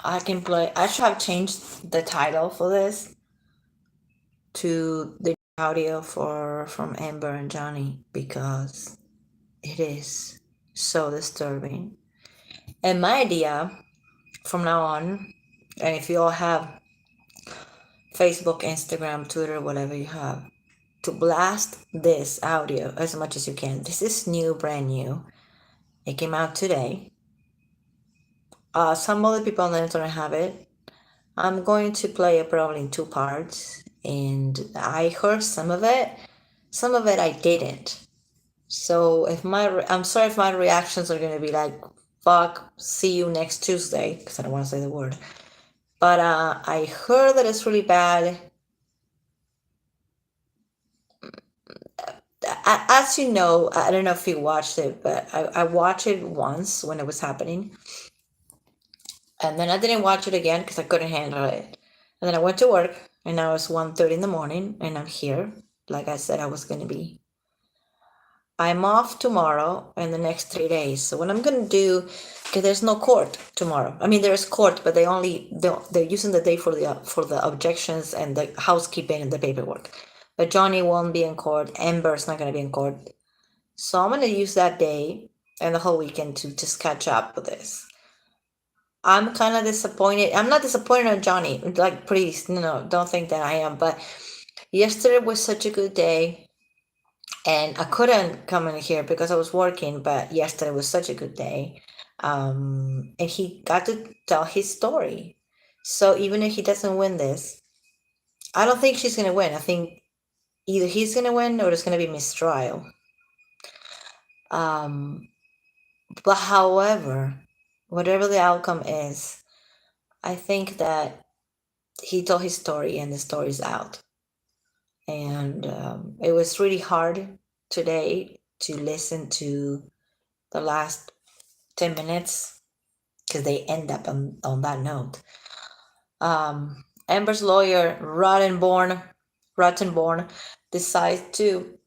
I can play. I should have changed the title for this to the audio for from Amber and Johnny because it is so disturbing. And my idea from now on, and if you all have Facebook, Instagram, Twitter, whatever you have, to blast this audio as much as you can. This is new, brand new. It came out today. Some other people on the internet have it. I'm going to play it probably in two parts, and I heard some of it. Some of it I didn't. So I'm sorry if my reactions are gonna be like, "Fuck, see you next Tuesday," because I don't want to say the word. But I heard that it's really bad. As you know, I don't know if you watched it, but I watched it once when it was happening, and then I didn't watch it again because I couldn't handle it. And then I went to work, and now it's 1:30 in the morning, and I'm here, like I said I was gonna be. I'm off tomorrow and the next 3 days. So what I'm gonna do, because there's no court tomorrow. I mean, there's court, but they're using the day for the objections and the housekeeping and the paperwork. But Johnny won't be in court. Amber's not gonna be in court. So I'm gonna use that day and the whole weekend to just catch up with this. I'm kind of disappointed. I'm not disappointed on Johnny. Like, please, no, don't think that I am. But yesterday was such a good day, and I couldn't come in here because I was working. But yesterday was such a good day, and he got to tell his story. So even if he doesn't win this, I don't think she's gonna win. I think either he's gonna win or it's gonna be mistrial. Um, but however, whatever the outcome is, I think that he told his story and the story's out. And it was really hard today to listen to the last 10 minutes because they end up on that note. Amber's lawyer, Rottenborn, decides to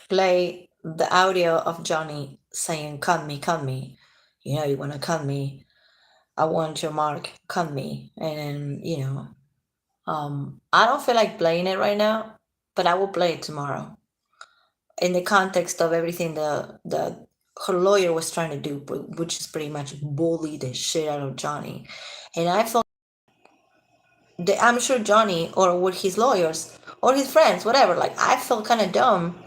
play the audio of Johnny saying, "Cut me, cut me. You know, you want to cut me. I want your mark, cut me." And, I don't feel like playing it right now, but I will play it tomorrow in the context of everything the her lawyer was trying to do, which is pretty much bully the shit out of Johnny. And I felt I'm sure Johnny or with his lawyers or his friends, whatever, like I felt kind of dumb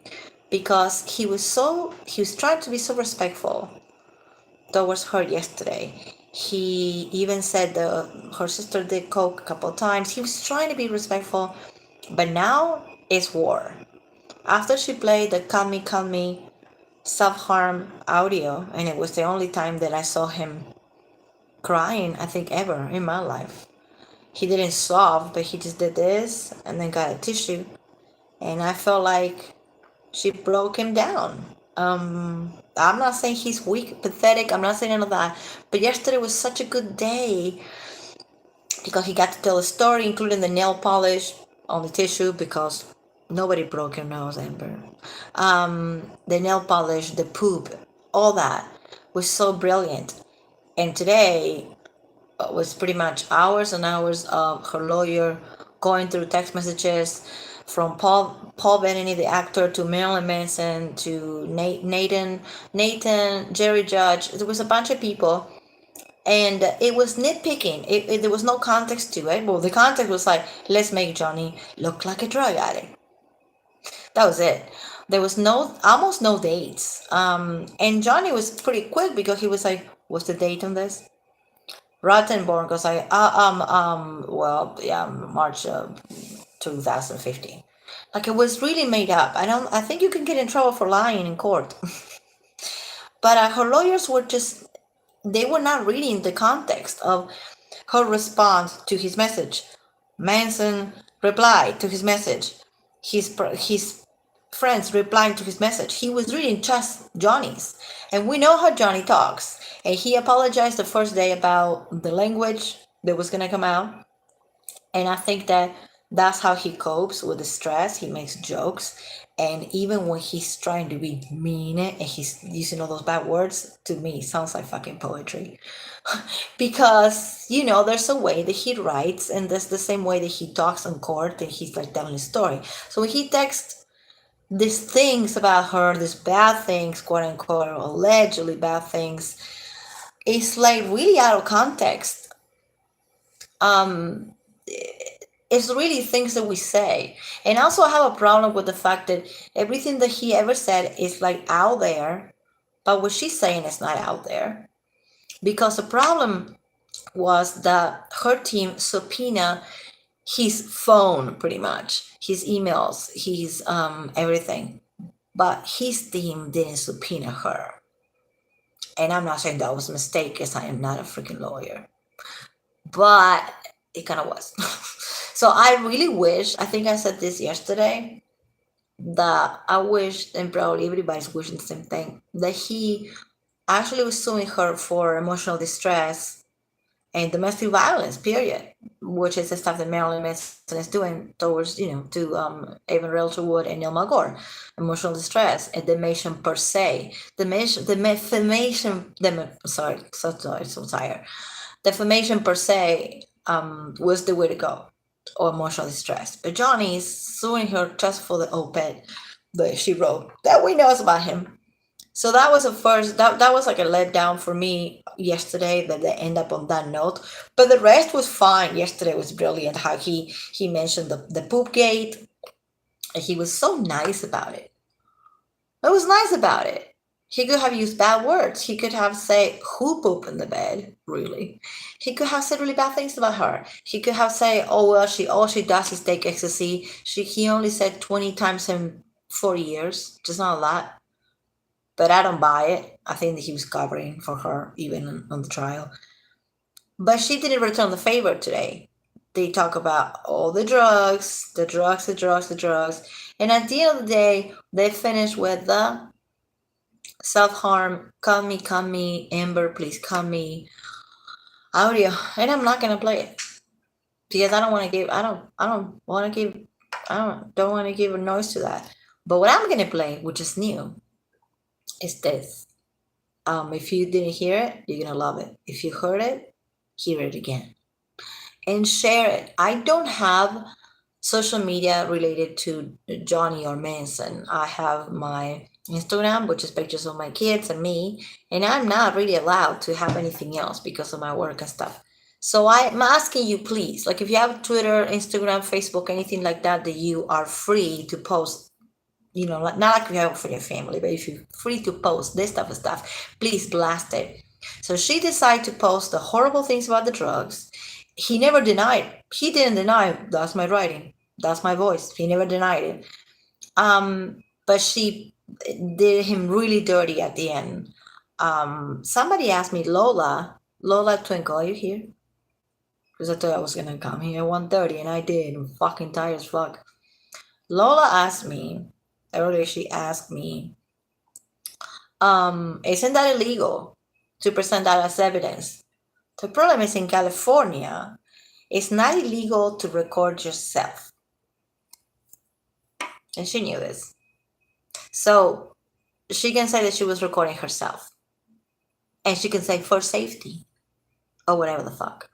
because he was trying to be so respectful towards her yesterday. He even said her sister did coke a couple of times. He was trying to be respectful, but now it's war. After she played the Call Me self-harm audio, and it was the only time that I saw him crying, I think, ever in my life. He didn't sob, but he just did this and then got a tissue, and I felt like she broke him down. I'm not saying he's weak, pathetic. I'm not saying none of that. But yesterday was such a good day because he got to tell a story, including the nail polish on the tissue, because nobody broke your nose, Amber. The nail polish, the poop, all that was so brilliant. And today was pretty much hours and hours of her lawyer going through text messages from Paul Bettany, the actor, to Marilyn Manson, to Nathan, Jerry Judge. There was a bunch of people, and it was nitpicking. There was no context to it. Well, the context was like, let's make Johnny look like a drug addict. That was it. There was almost no dates. And Johnny was pretty quick because he was like, "What's the date on this?" Rottenborn goes like, well, yeah, March of 2015. Like it was really made up. I think you can get in trouble for lying in court. But her lawyers they were not reading the context of her response to his message. Manson replied to his message. His friends replying to his message. He was reading just Johnny's. And we know how Johnny talks. And he apologized the first day about the language that was going to come out. And I think that's how he copes with the stress. He makes jokes. And even when he's trying to be mean and he's using all those bad words, to me, it sounds like fucking poetry. Because, there's a way that he writes, and there's the same way that he talks in court, and he's like telling a story. So when he texts these things about her, these bad things, quote unquote, allegedly bad things, it's like really out of context. It's really things that we say. And also I have a problem with the fact that everything that he ever said is like out there, but what she's saying is not out there. Because the problem was that her team subpoena his phone, pretty much, his emails, his everything. But his team didn't subpoena her. And I'm not saying that was a mistake, because I am not a freaking lawyer. But it kind of was. So I really wish, I think I said this yesterday, that I wish, and probably everybody's wishing the same thing, that he actually was suing her for emotional distress and domestic violence, period, which is the stuff that Marilyn Manson is doing towards, to Evan Rachel Wood and Neil Magor. Emotional distress and defamation per se. So tired. Defamation per se was the way to go, or emotional distress. But Johnny is suing her just for the op-ed that she wrote that we know about him. So that was that was like a letdown for me yesterday, that they end up on that note. But the rest was fine. Yesterday was brilliant. How he mentioned the poop gate, and he was so nice about it. It was nice about it. He could have used bad words. He could have said who pooped in the bed, really. He could have said really bad things about her. He could have said, oh well, all she does is take ecstasy. He only said 20 times in 4 years, just not a lot. But I don't buy it. I think that he was covering for her, even on the trial. But she didn't return the favor today. They talk about all the drugs. And at the end of the day, they finish with the self-harm, come me, Amber, please come me audio. And I'm not gonna play it. Because I don't want to give a noise to that. But what I'm gonna play, which is new, is this. If you didn't hear it, you're gonna love it. If you heard it, hear it again and share it. I don't have social media related to Johnny or Manson. I have my Instagram, which is pictures of my kids and me, and I'm not really allowed to have anything else because of my work and stuff. So I'm asking you, please, like if you have Twitter, Instagram, Facebook, anything like that, that you are free to post, not like you have for your family, but if you're free to post this type of stuff, please blast it. So she decided to post the horrible things about the drugs. He never denied. He didn't deny, that's my writing, that's my voice. He never denied it. But she did him really dirty at the end. Somebody asked me, Lola Twinkle, are you here? Because I thought I was gonna come here at 1:30, and I did. I'm fucking tired as fuck. Lola asked me earlier. She asked me, isn't that illegal to present that as evidence? The problem is in California, it's not illegal to record yourself. And she knew this. So she can say that she was recording herself. And she can say for safety or whatever the fuck.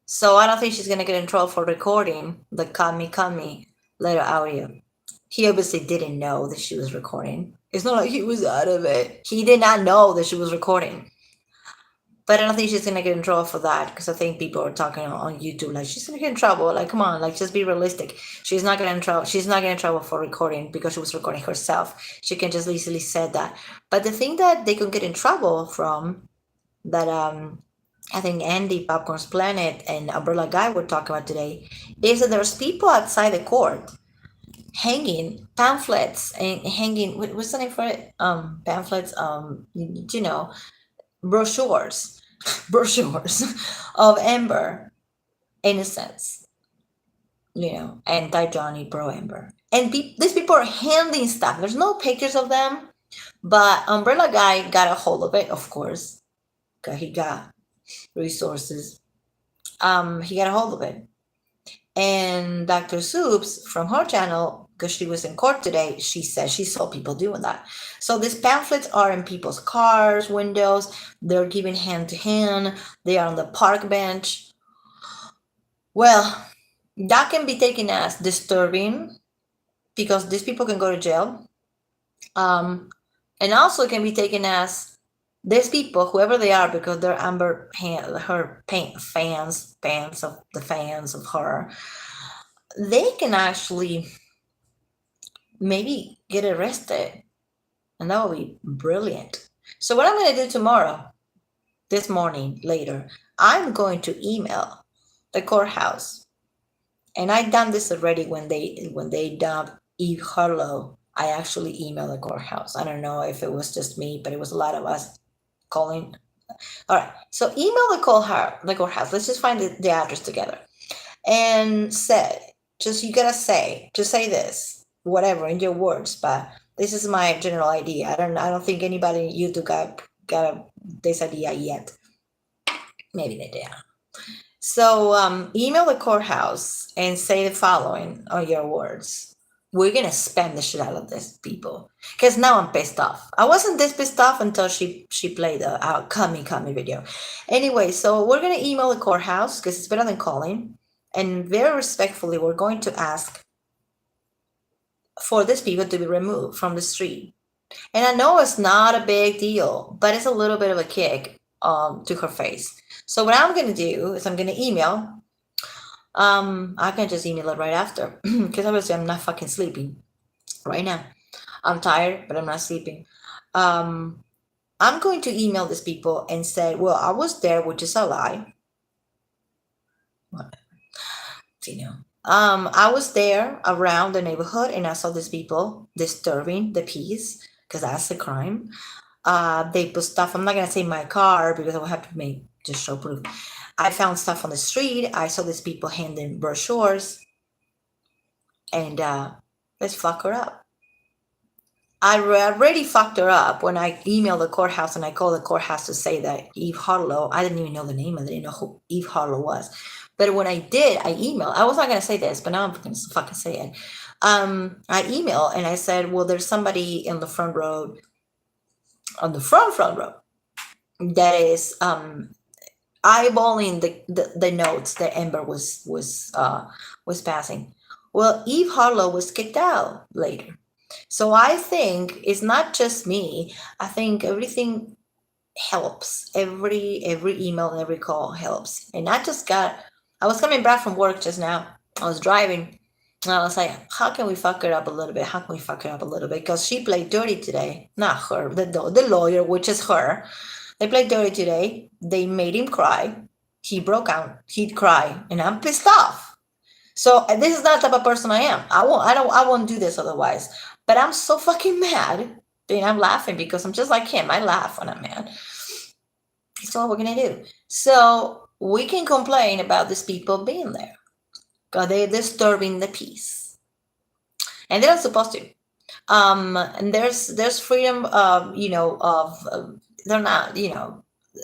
So I don't think she's going to get in trouble for recording the come me letter audio. He obviously didn't know that she was recording. It's not like he was out of it. He did not know that she was recording. But I don't think she's going to get in trouble for that, because I think people are talking on YouTube like she's going to get in trouble. Like, come on, like just be realistic. She's not getting in trouble. She's not getting in trouble for recording because she was recording herself. She can just easily say that. But the thing that they could get in trouble from, that I think Andy, Popcorn's Planet, and Umbrella Guy were talking about today, is that there's people outside the court hanging pamphlets and hanging, what's the name for it? Pamphlets, brochures of Amber innocence, anti-Johnny, pro-Amber. And these people are handing stuff. There's no pictures of them, but Umbrella Guy got a hold of it, of course, because he got resources. He got a hold of it. And Dr. Soups from her channel because she was in court today, she said she saw people doing that. So these pamphlets are in people's cars, windows. They're given hand to hand. They are on the park bench. Well, that can be taken as disturbing because these people can go to jail. And also can be taken as these people, whoever they are, because they're her fans of her, they can actually maybe get arrested, and that would be brilliant. So what I'm going to do tomorrow, this morning, later, I'm going to email the courthouse, and I done this already when they dumped Eve Harlow. I actually emailed the courthouse. I don't know if it was just me, but it was a lot of us calling. All right, so email the courthouse. Let's just find the address together, and say, you gotta say, just say this, whatever in your words. But this is my general idea. I don't think anybody in YouTube got this idea yet. Maybe they did. So email the courthouse and say the following on your words. We're gonna spam the shit out of these people, because now I'm pissed off. I wasn't this pissed off until she played the Kami video. Anyway, so we're gonna email the courthouse because it's better than calling, and very respectfully, we're going to ask for these people to be removed from the street. And I know it's not a big deal, but it's a little bit of a kick to her face. So what I'm gonna do is I'm gonna email. I can just email it right after because obviously I'm not fucking sleeping right now. I'm tired, but I'm not sleeping. I'm going to email these people and say, well, I was there, which is a lie. Whatever. I was there around the neighborhood and I saw these people disturbing the peace because that's a crime. They put stuff, I'm not gonna say my car because I will have to just show proof. I found stuff on the street. I saw these people handing brochures, and let's fuck her up. I already fucked her up when I emailed the courthouse and I called the courthouse to say that Eve Harlow, I didn't even know the name. I didn't know who Eve Harlow was. But when I did, I emailed. I was not going to say this, but now I'm going to fucking say it. I emailed and I said, well, there's somebody in the front road, on the front road, that is eyeballing the notes that Amber was passing. Well, Eve Harlow was kicked out later. So I think it's not just me. I think everything helps. Every email and every call helps. And I was coming back from work just now. I was driving. And I was like, how can we fuck her up a little bit? How can we fuck her up a little bit? Because she played dirty today. Not her, the lawyer, which is her. They played dirty today. They made him cry. He broke out. He'd cry. And I'm pissed off. So this is not the type of person I am. I won't do this otherwise. But I'm so fucking mad. And I'm laughing because I'm just like him. I laugh when I'm mad. That's what we're going to do. So we can complain about these people being there, because they're disturbing the peace. And they're not supposed to. And there's freedom of, they're not,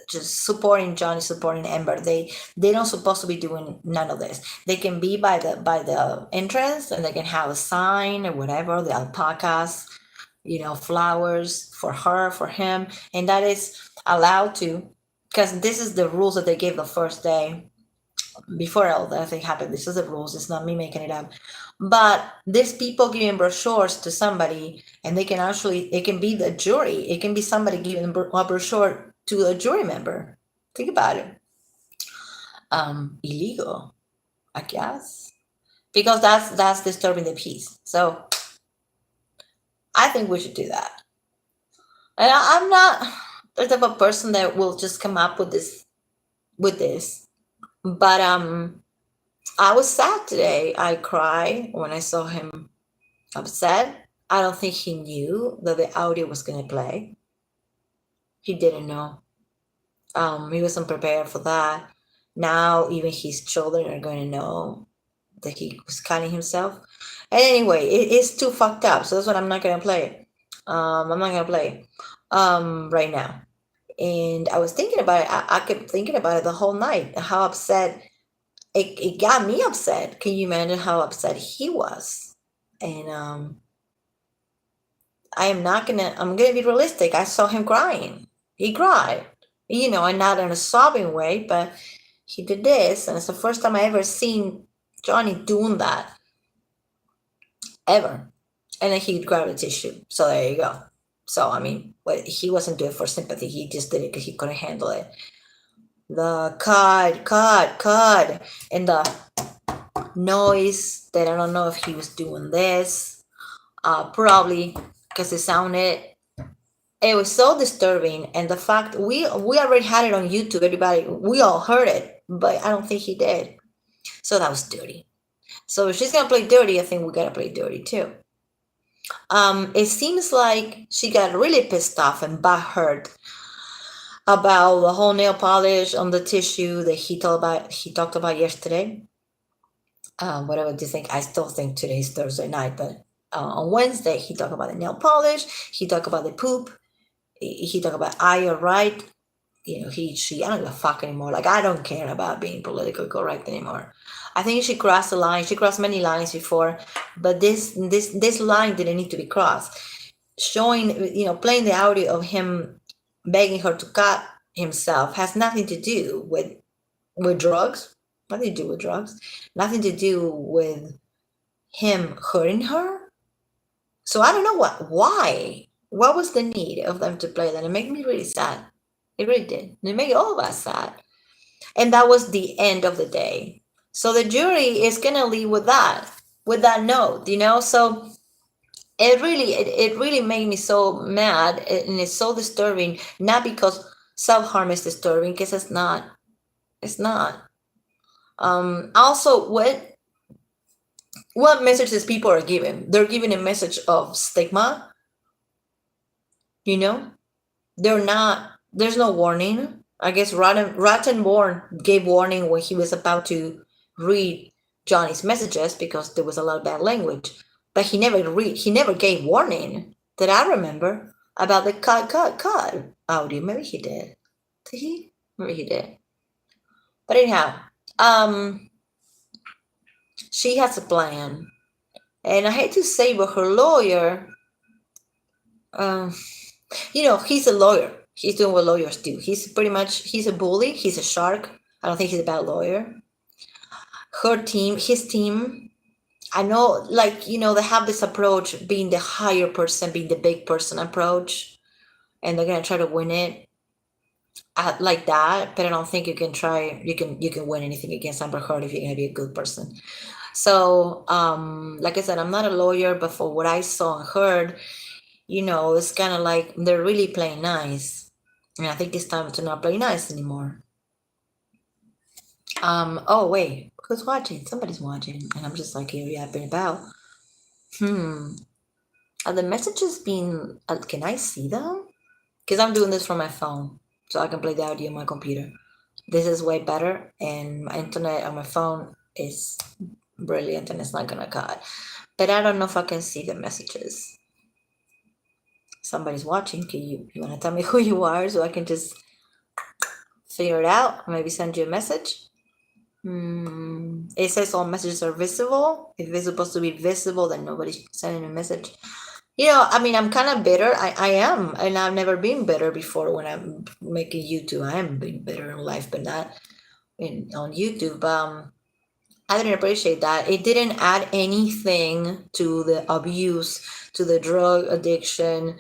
just supporting Johnny, supporting Amber. They don't supposed to be doing none of this. They can be by the entrance and they can have a sign or whatever, the alpacas, flowers for her, for him. And that is allowed to, because this is the rules that they gave the first day before all that thing happened. This is the rules. It's not me making it up. But these people giving brochures to somebody, and it can be the jury. It can be somebody giving a brochure to a jury member. Think about it. Illegal, I guess, because that's disturbing the peace. So I think we should do that. And I'm not the type of person that will just come up with this. But I was sad today. I cried when I saw him upset. I don't think he knew that the audio was going to play. He didn't know. He wasn't prepared for that. Now even his children are going to know that he was cutting himself. And anyway, it's too fucked up. So that's what I'm not going to play. I'm not going to play right now. And I was thinking about it. I kept thinking about it the whole night. How upset it got me upset. Can you imagine how upset he was? And I'm gonna be realistic. I saw him crying. He cried, and not in a sobbing way, but he did this, and it's the first time I ever seen Johnny doing that ever. And then he grabbed a tissue. So there you go. So I mean, he wasn't doing it for sympathy. He just did it because he couldn't handle it. The cut, and the noise that I don't know if he was doing this. Probably because it was so disturbing, and the fact we already had it on YouTube. Everybody, we all heard it, but I don't think he did. So that was dirty. So if she's gonna play dirty, I think we gotta play dirty too. It seems like she got really pissed off and butthurt about the whole nail polish on the tissue that he talked about yesterday. Whatever do you think? I still think today's Thursday night, but on Wednesday he talked about the nail polish. He talked about the poop. He talked about you're right. She. I don't give a fuck anymore. Like, I don't care about being politically correct anymore. I think she crossed the line. She crossed many lines before, but this line didn't need to be crossed. Showing, playing the audio of him begging her to cut himself has nothing to do with drugs. Nothing to do with drugs. Nothing to do with him hurting her. So I don't know why. What was the need of them to play that? It made me really sad. It really did. It made all of us sad. And that was the end of the day. So the jury is gonna leave with that note, So it really made me so mad, and it's so disturbing. Not because self-harm is disturbing, because it's not. It's not. Also, what messages people are giving? They're giving a message of stigma. They're not. There's no warning. I guess Rattenborn gave warning when he was about to read Johnny's messages because there was a lot of bad language, but he never gave warning that I remember about the cut audio. Maybe he did. Did he? Maybe he did. But anyhow, she has a plan, and I hate to say, but her lawyer, he's a lawyer. He's doing what lawyers do. He's a bully. He's a shark. I don't think he's a bad lawyer. His team, I know, they have this approach, being the higher person, being the big person approach, and they're gonna try to win it like that. But I don't think you can win anything against Amber Heard if you're gonna be a good person. So, like I said, I'm not a lawyer, but for what I saw and heard, it's kind of like they're really playing nice. And I think it's time to not play nice anymore. Oh wait, who's watching? Somebody's watching, and I'm just like here yapping about. Are the messages being? Can I see them? Because I'm doing this from my phone, so I can play the audio on my computer. This is way better, and my internet on my phone is brilliant, and it's not gonna cut. But I don't know if I can see the messages. Somebody's watching. Can you want to tell me who you are so I can just figure it out? Maybe send you a message. It says all messages are visible. If it's supposed to be visible, then nobody's sending a message. I mean, I'm kind of bitter. I am, and I've never been bitter before when I'm making YouTube. I am being bitter in life, but not on YouTube. I didn't appreciate that. It didn't add anything to the abuse, to the drug addiction,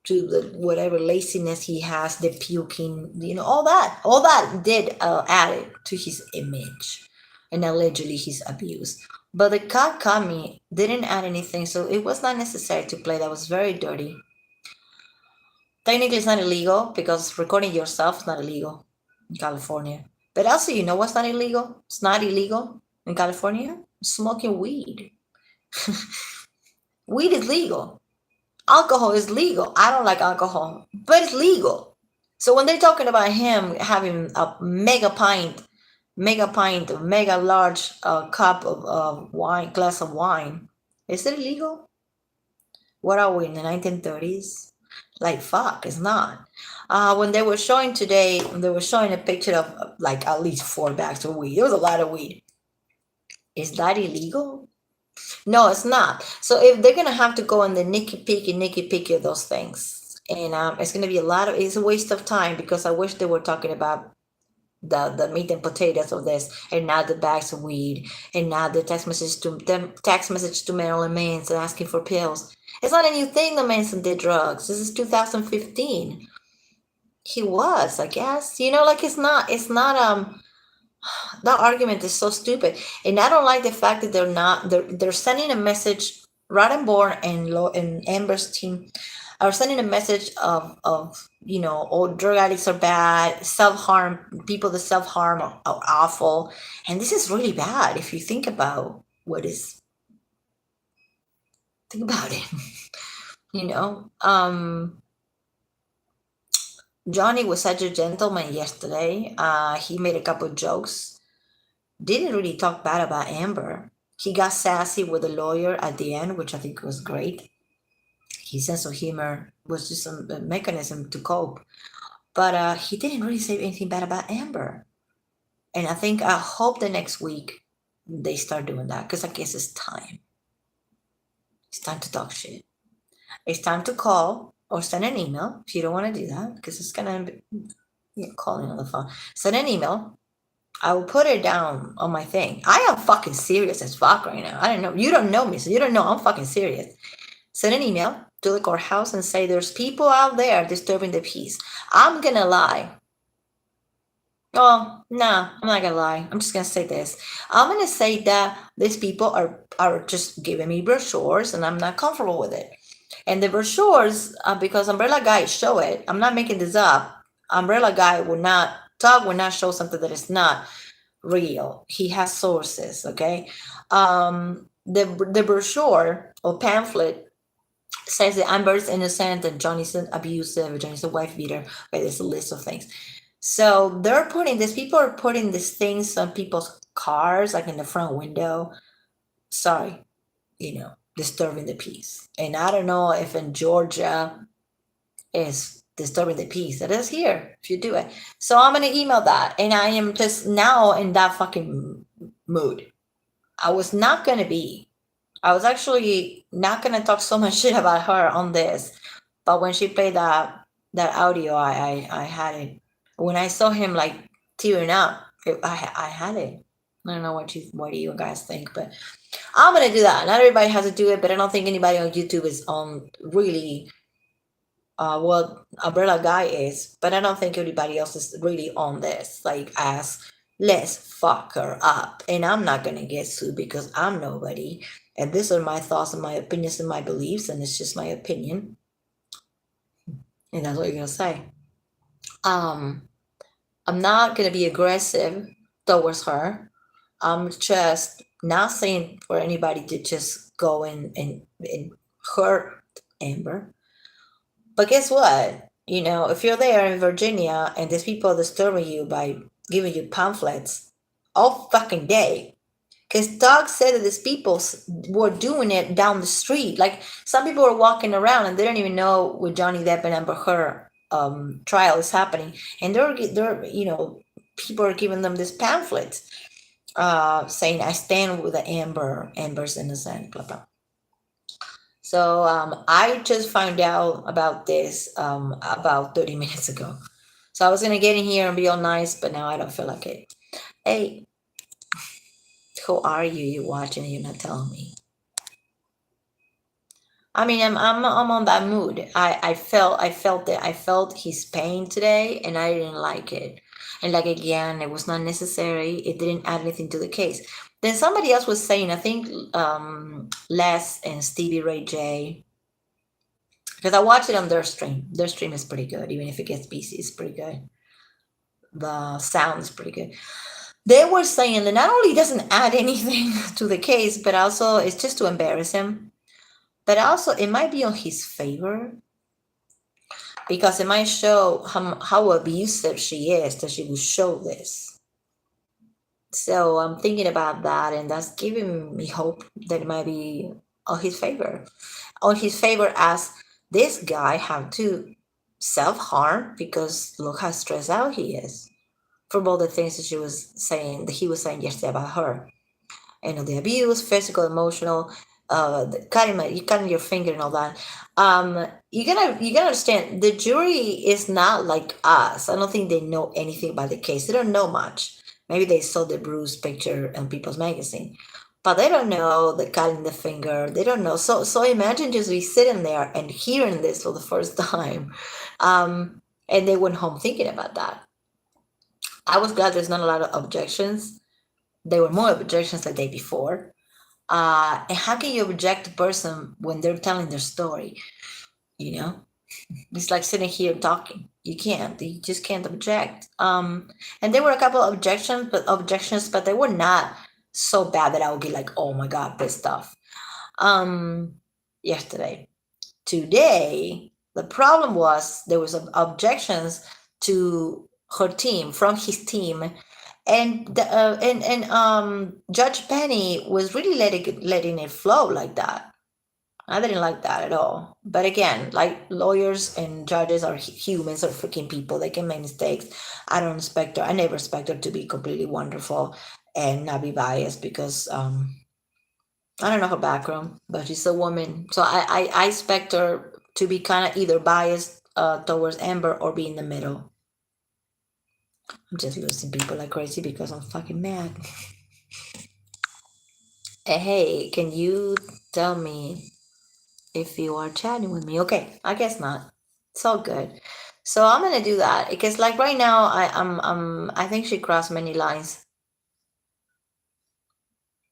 to the whatever laziness he has, the puking, all that did add it to his image, and allegedly his abuse. But the cut Kami didn't add anything, so it was not necessary to play. That was very dirty. Technically, it's not illegal because recording yourself is not illegal in California. But also, what's not illegal? It's not illegal in California. Smoking weed. Weed is legal. Alcohol is legal. I don't like alcohol, but it's legal. So when they're talking about him having a mega large cup of wine, glass of wine, is it illegal? What are we in the 1930s? Like, fuck, it's not. When they were showing today, they were showing a picture of like at least 4 bags of weed. There was a lot of weed. Is that illegal? No, it's not. So if they're gonna have to go on the nitty picky of those things, and it's gonna be it's a waste of time because I wish they were talking about the meat and potatoes of this, and not the bags of weed, and not the text message to Marilyn Manson asking for pills. It's not a new thing that Manson did drugs. This is 2015. He was, I guess. Like it's not. That argument is so stupid, and I don't like the fact that they're sending a message. Rod and Born and Amber's team are sending a message of all drug addicts are bad, self-harm people that self-harm are awful, and this is really bad if you think about think about it. you know Johnny was such a gentleman yesterday. He made a couple jokes, didn't really talk bad about Amber. He got sassy with the lawyer at the end, which I think was great. His sense of humor was just a mechanism to cope. But he didn't really say anything bad about Amber. And I hope the next week they start doing that, because I guess it's time. It's time to talk shit. It's time to call or send an email if you don't want to do that, because it's going to be calling on the phone. Send an email. I will put it down on my thing. I am fucking serious as fuck right now. I don't know. You don't know me, so you don't know I'm fucking serious. Send an email to the courthouse and say there's people out there disturbing the peace. I'm gonna lie. Oh, no, I'm not gonna lie. I'm just gonna say this. I'm gonna say that these people are just giving me brochures and I'm not comfortable with it. And the brochures, because Umbrella Guy show it, I'm not making this up. Umbrella Guy will not show something that is not real. He has sources, okay? The brochure or pamphlet says that Amber's innocent and Johnny's abusive, Johnny's a wife beater. Okay, there's a list of things. So people are putting these things on people's cars, like in the front window. Sorry, disturbing the peace. And I don't know if in Georgia is disturbing the peace. It is here if you do it. So I'm gonna email that, and I am just now in that fucking mood. I was actually not gonna talk so much shit about her on this, but when she played that audio, I had it. When I saw him like tearing up, I had it. I don't know what do you guys think, but I'm gonna do that. Not everybody has to do it, but I don't think anybody on YouTube is on really what Umbrella Guy is, but I don't think everybody else is really on this. Like, as let's fuck her up, and I'm not gonna get sued because I'm nobody. And these are my thoughts and my opinions and my beliefs, and it's just my opinion, and that's what you're gonna say. I'm not gonna be aggressive towards her. I'm just not saying for anybody to just go and hurt Amber. But guess what? If you're there in Virginia and there's people disturbing you by giving you pamphlets all fucking day, because Doug said that these people were doing it down the street. Like, some people were walking around and they don't even know with Johnny Depp and Amber Heard trial is happening, and people are giving them these pamphlets saying, "I stand with the Amber's innocent," blah blah. So I just found out about this about 30 minutes ago. So I was gonna get in here and be all nice, but now I don't feel like it. Hey, who are you? You're watching and you're not telling me. I mean, I'm on that mood. I felt it. I felt his pain today, and I didn't like it. And like, again, it was not necessary. It didn't add anything to the case. Then somebody else was saying, I think Les and Stevie Ray J, because I watched it on their stream. Their stream is pretty good, even if it gets busy. It's pretty good. The sound is pretty good. They were saying that not only doesn't add anything to the case, but also it's just to embarrass him. But also it might be on his favor, because it might show how abusive she is that she will show this. So I'm thinking about that, and that's giving me hope that it might be on his favor. On his favor, as this guy have to self-harm because look how stressed out he is from all the things that he was saying yesterday about her. the abuse, physical, emotional, cutting your finger and all that. You gotta understand the jury is not like us. I don't think they know anything about the case. They don't know much. Maybe they saw the bruised picture in People's Magazine, but they don't know the cutting the finger. They don't know. So imagine just be sitting there and hearing this for the first time, and they went home thinking about that. I was glad there's not a lot of objections. There were more objections the day before. And how can you object a person when they're telling their story? You know, it's like sitting here talking. You can't. You just can't object. And there were a couple of objections, but they were not so bad that I would get like, oh my god, pissed off. Yesterday, today, the problem was there was objections to her team from his team, and Judge Penny was really letting it flow like that. I didn't like that at all. But again, like lawyers and judges are humans, are freaking people. They can make mistakes. I don't expect her. I never expect her to be completely wonderful and not be biased because I don't know her background, but she's a woman. So I expect her to be kind of either biased towards Amber or be in the middle. I'm just losing people like crazy because I'm fucking mad. Hey, can you tell me if you are chatting with me? Okay, I guess not. It's all good. So I'm gonna do that because like right now I think she crossed many lines.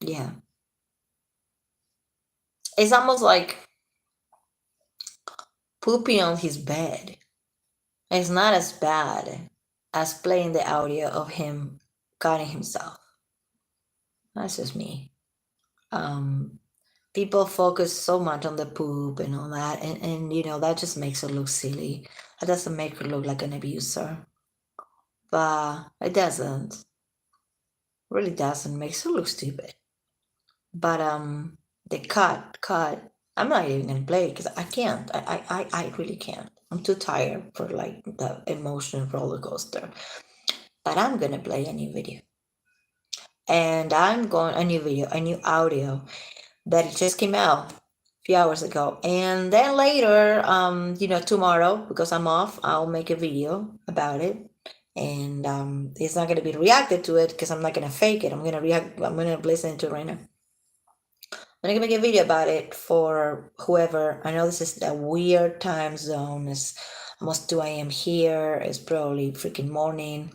Yeah. It's almost like pooping on his bed. It's not as bad as playing the audio of him cutting himself. That's just me. Um People focus so much on the poop and all that, and that just makes her look silly. That doesn't make her look like an abuser. But it doesn't. Really doesn't. Makes her look stupid. But the cut. I'm not even gonna play because I can't. I really can't. I'm too tired for like the emotional roller coaster. But I'm gonna play a new video. And I'm going a new video, a new audio that it just came out a few hours ago. And then later, tomorrow, because I'm off, I'll make a video about it. And it's not gonna be reacted to it because I'm not gonna fake it. I'm gonna listen to it right now. I'm gonna make a video about it for whoever. I know this is a weird time zone. It's almost 2 a.m. here. It's probably freaking morning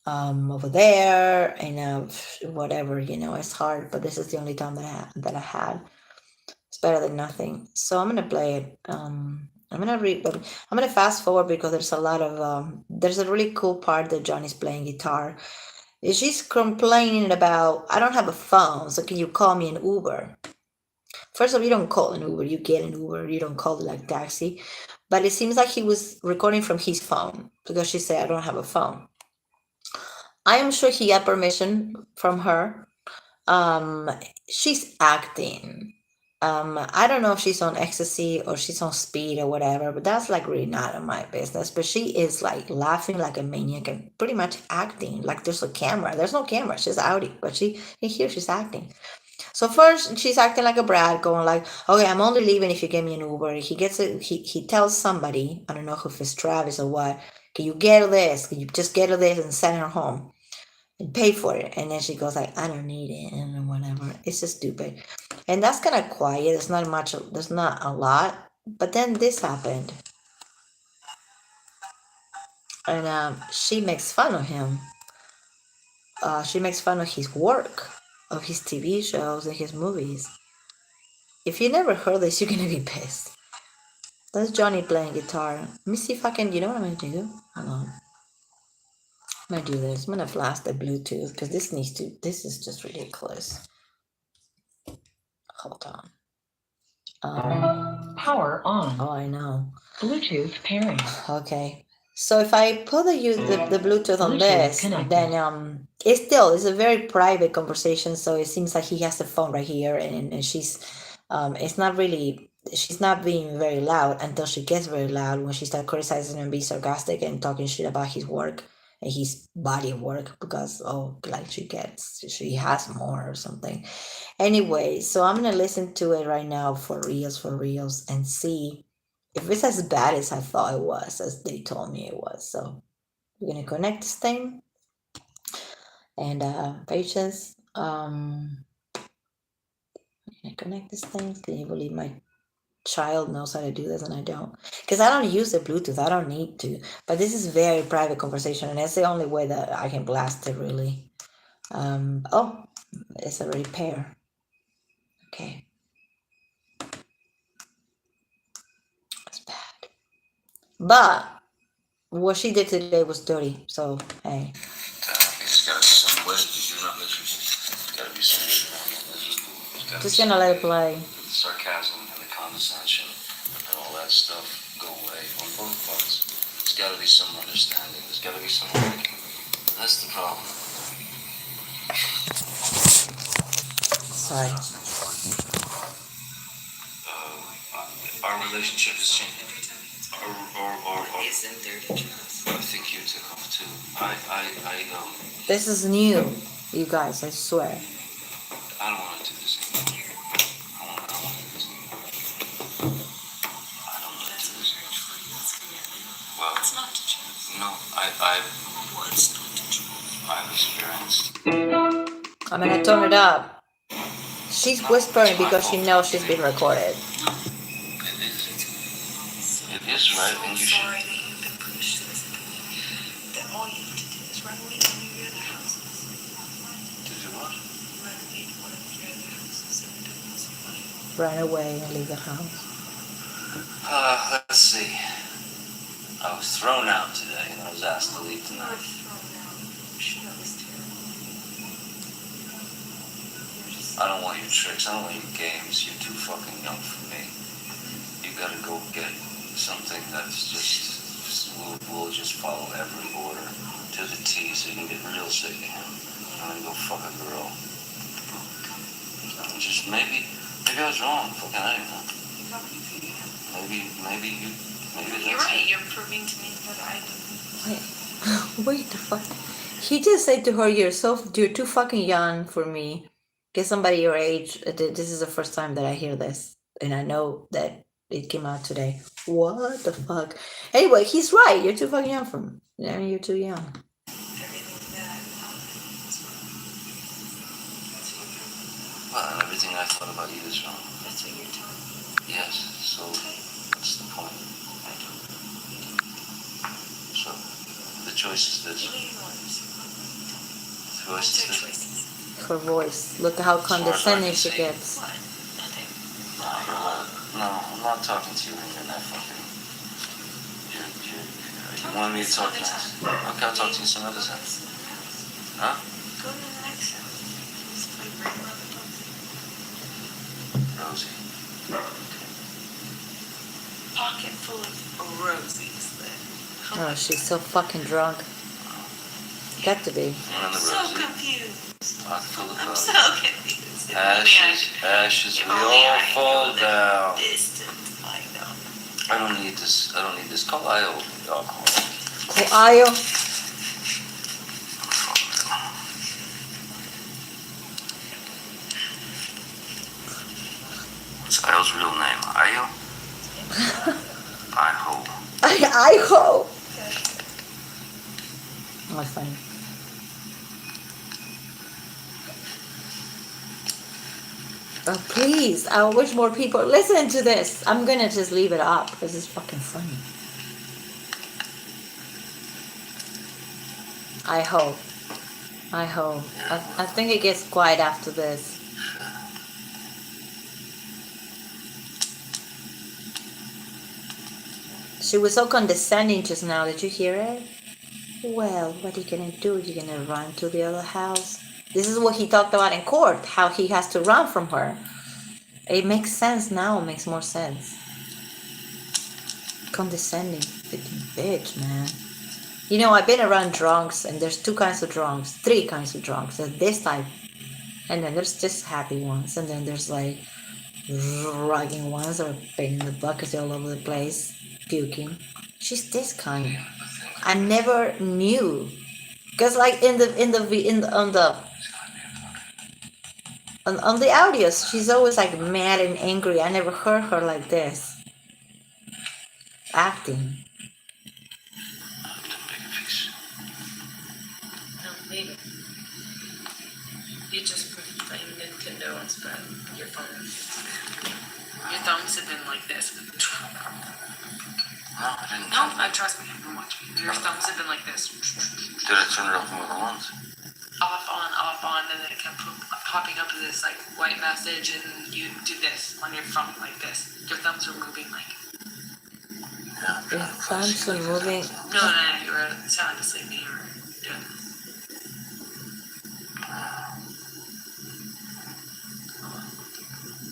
over there, and whatever. It's hard, but this is the only time that I had. It's better than nothing. So I'm gonna play it. I'm gonna fast forward because there's a really cool part that Johnny's playing guitar. She's complaining about, I don't have a phone, so can you call me an Uber? First of all, you don't call an Uber, you get an Uber, you don't call it like taxi. But it seems like he was recording from his phone because she said, I don't have a phone. I am sure he had permission from her. She's acting. I don't know if she's on ecstasy or she's on speed or whatever, but that's like really not in my business. But she is like laughing like a maniac and pretty much acting like there's a camera. There's no camera, she's outie, but she's acting. So first she's acting like a brat, going like, okay, I'm only leaving if you give me an Uber. He tells somebody, I don't know if it's Travis or what, can you get her this? Can you just get her this and send her home? And pay for it. And then she goes like, I don't need it and whatever. It's just stupid. And that's kind of quiet. There's not a lot. But then this happened. And she makes fun of him. She makes fun of his work, of his TV shows and his movies. If you never heard this, you're gonna be pissed. That's Johnny playing guitar. Let me see if I can, you know what I'm gonna do? Hold on. I'm gonna do this. I'm gonna flash the Bluetooth because this is just ridiculous. Hold on. Power on. Oh, I know. Bluetooth pairing. Okay. So if I put the Bluetooth on Bluetooth this, connected. then it's a very private conversation. So it seems like he has the phone right here, and she's it's not really, she's not being very loud until she gets very loud when she starts criticizing and being sarcastic and talking shit about his work his body work because like she has more or something. Anyway, so I'm gonna listen to it right now for reals, and see if it's as bad as I thought it was, as they told me it was. So we're gonna connect this thing, and patience. Can I connect this thing? Can you believe my child knows how to do this and I don't? Because I don't use the Bluetooth. I don't need to. But this is very private conversation, and that's the only way that I can blast it, really. Oh, it's a repair. Okay. That's bad. But what she did today was dirty. So hey. It's gotta be some way because you're not listening. It's gotta be some way you're not listening. Just gonna let it play. The sarcasm and the condescension and all that stuff go away on both parts. There's gotta be some understanding. There's gotta be some way. That's the problem. Sorry. Our relationship is changing. Isn't there to trust? I think you took off too. This is new, you guys, I swear. I don't want to do this anymore. I don't want to do this anymore. I don't want to do this anymore. Well, it's not to trust. No, it's not to trust. I've experienced. I'm gonna turn it up. She's whispering because she knows she's been recorded. It is right, and you should. Sorry that you've been pushed to this point. That all you have to do is renovate one of your other houses. To do what? Renovate one of your other houses and it was fine. Run away and leave the house. Let's see. I was thrown out today, and I was asked to leave You were tonight. thrown out. I'm sure that was terrible. You're just I don't want your tricks. I don't want your games. You're too fucking young for me. You gotta go get something that's will just follow every order to the T, so you can get real sick of him. I'm gonna go fuck a girl. Just maybe I was wrong. Fucking I don't know. Maybe You're that's right. it. You're proving to me that I don't. Wait the fuck. He just said to her, you're too fucking young for me. Get somebody your age. This is the first time that I hear this. And I know that it came out today. What the fuck? Anyway, he's right. You're too fucking young for me. Yeah, you're too young. Everything that I've thought is wrong. That's what you're doing. Well, everything I thought about you is wrong. That's what you're telling me. Yes. So what's the point? I don't know. So the choice is this. What do you want to say? The choice What's is their this. choices? Her voice. Look how condescending she gets. What? Nothing. No, I'm not talking to you when you're not fucking. You want me to talk to you? Okay, I'll talk to you some other time. Huh? Go to the next house. Just play Bring Love and Rosie. Pocket full of rosies then. Oh, she's so fucking drunk. Got to be. And then the So Rosie. confused. Pocket full of I'm Rosie. so confused. If only Ashes, if we only all I fall know the down. distance I know. I don't need this. Call IO. Alcohol. Ayo. What's Io's real name? Io? I hope. I hope. Oh, fine. Oh, please. I wish more people listen to this. I'm gonna just leave it up. This is fucking funny. I hope. I think it gets quiet after this. She was so condescending just now. Did you hear it? Well, what are you gonna do? You're gonna run to the other house? This is what he talked about in court, how he has to run from her. It makes sense now, it makes more sense. Condescending freaking bitch, man. You know, I've been around drunks, and there's three kinds of drunks. There's this type, and then there's just happy ones, and then there's like rugging ones that are pain in the buckets all over the place, puking. She's this kind. I never knew Because like on the audios, she's always like mad and angry. I never heard her like this acting. No, maybe. You just playing Nintendo instead. Your phone. Your thumbs have been like this. No, I didn't. No, trust me. I'm watching. Your thumbs have been like this. Did I turn it off more than once? Off on, and then it kept popping up this like white message, and you do this on your phone like this. Your thumbs are moving like. Yeah. I'm Your trying to thumbs are moving. No, you were sound asleep. And you were doing this.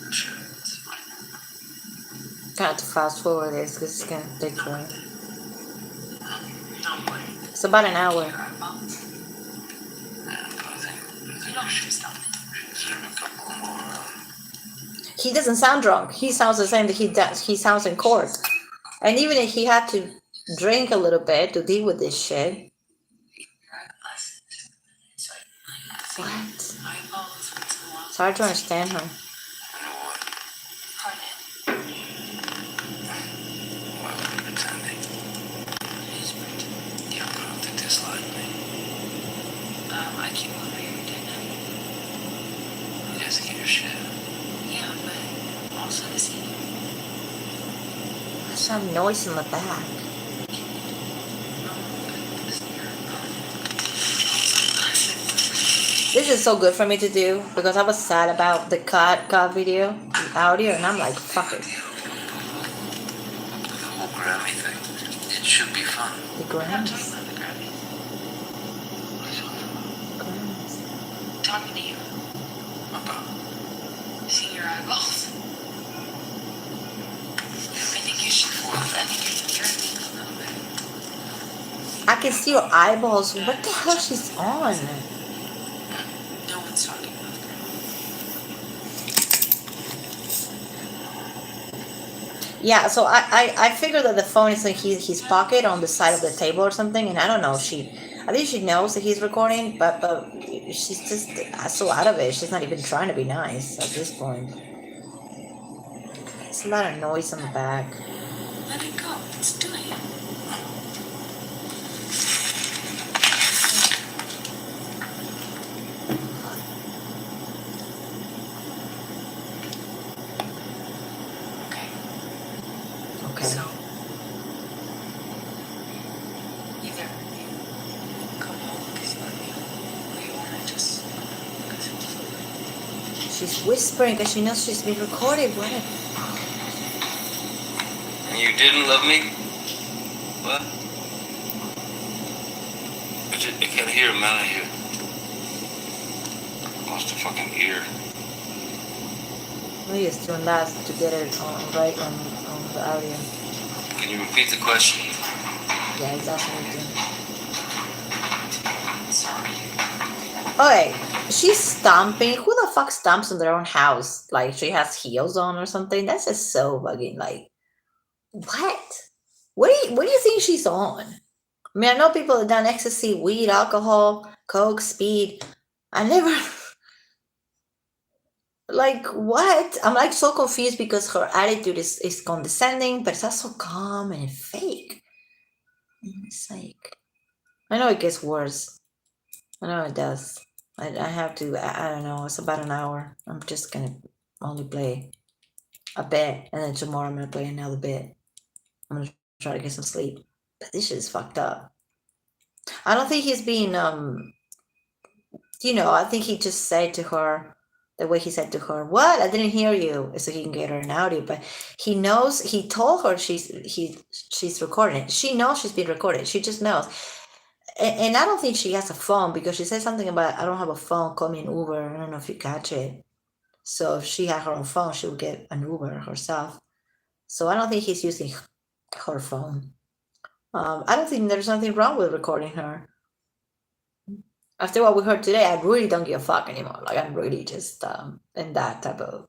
I'm sure it's fine. Gonna have to fast forward this because it's gonna take forever. Don't worry. It's about an hour. Yeah, but I think You don't have to stop it. there's a couple more. He doesn't sound drunk. He sounds the same that he does. He sounds in court. And even if he had to drink a little bit to deal with this shit. What? Eyeballs once in a while. It's hard to understand her. You know what? Pardon. Why would I be pretending? He's pretending. You don't think this like me. I keep over here doing that. You guys get your shit. Yeah, but also to see you. There's some noise in the back. This is so good for me to do because I was sad about the cut video, the audio, and I'm like, fuck it. The whole Grammy thing. It should be fun. The I'm talking Grammys. about the Grammys. What are you talking Grammys. Talking to you. about? Seeing your eyeballs. I think you should. I think you should turn me a little bit. I can see your eyeballs. What the hell she's on? No one's talking about that. Yeah, so I figured that the phone is in his pocket on the side of the table or something, and I don't know. I think she knows that he's recording, but she's just so out of it. She's not even trying to be nice at this point. It's a lot of noise in the back. Let it go. It's doing it. Okay. Okay. So either you come home because you love me, or you want to just because you just love me. She's whispering because she knows she's being recorded. What? And you didn't love me? What? I can't hear him out of here. Lost a fucking ear. Maybe it's doing that to get it right on the audio. Can you repeat the question? Yeah, he's asking me to. Sorry. Okay, she's stomping. Who the fuck stomps in their own house? Like she has heels on or something? That's just so fucking like, what? What do you think she's on? I mean, I know people have done ecstasy, weed, alcohol, coke, speed. I never. Like what? I'm like so confused because her attitude is condescending, but it's also calm and fake. It's like, I know it gets worse. I know it does. I have to. I don't know. It's about an hour. I'm just gonna only play a bit, and then tomorrow I'm gonna play another bit. I'm gonna try to get some sleep. But this shit is fucked up. I don't think he's being I think he just said to her the way he said to her, "What? I didn't hear you," so he can get her an audio. But he knows. He told her she's recording it. She knows she's being recorded. She just knows. And I don't think she has a phone because she said something about I don't have a phone. Call me an Uber. I don't know if you catch it. So if she had her own phone, she would get an Uber herself. So I don't think he's using her phone. I don't think there's nothing wrong with recording her. After what we heard today, I really don't give a fuck anymore. Like I'm really just in that type of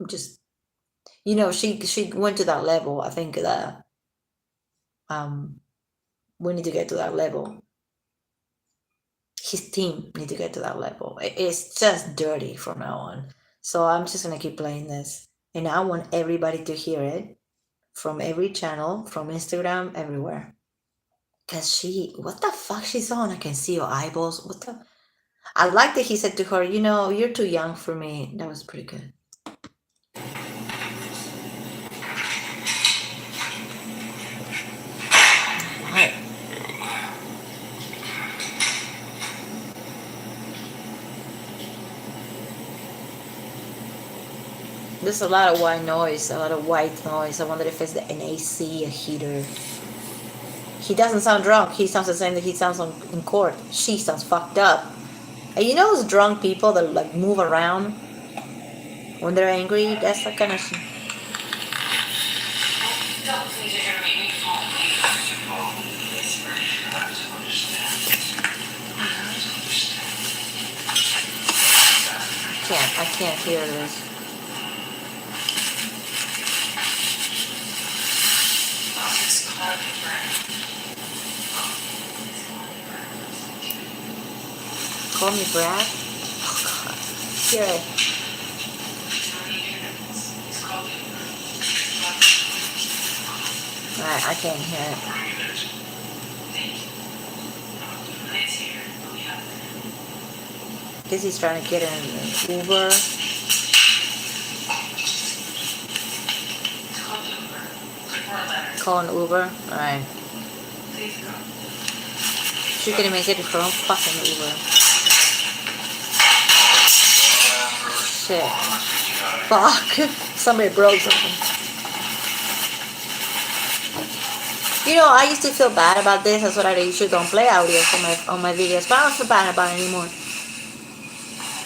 just she went to that level. I think that we need to get to that level. his team need to get to that level. It's just dirty from now on. So I'm just gonna keep playing this, and I want everybody to hear it from every channel, from Instagram, everywhere. Cause what the fuck she's on? I can see your eyeballs. What the? I like that he said to her, you're too young for me. That was pretty good. Right. There's a lot of white noise, a lot of white noise. I wonder if it's an AC, a heater. He doesn't sound drunk. He sounds the same that he sounds in court. She sounds fucked up. And you know those drunk people that like move around when they're angry? That's the kind of shit. I can't hear this. Call me Brad? Oh god. Hear it. I can't hear it. Guess he's trying to get an Uber. Call an Uber? Alright. She's gonna make it her own fucking Uber. Shit. Fuck. Somebody broke something. I used to feel bad about this. That's what I usually don't play audio on my videos, but I don't feel bad about it anymore.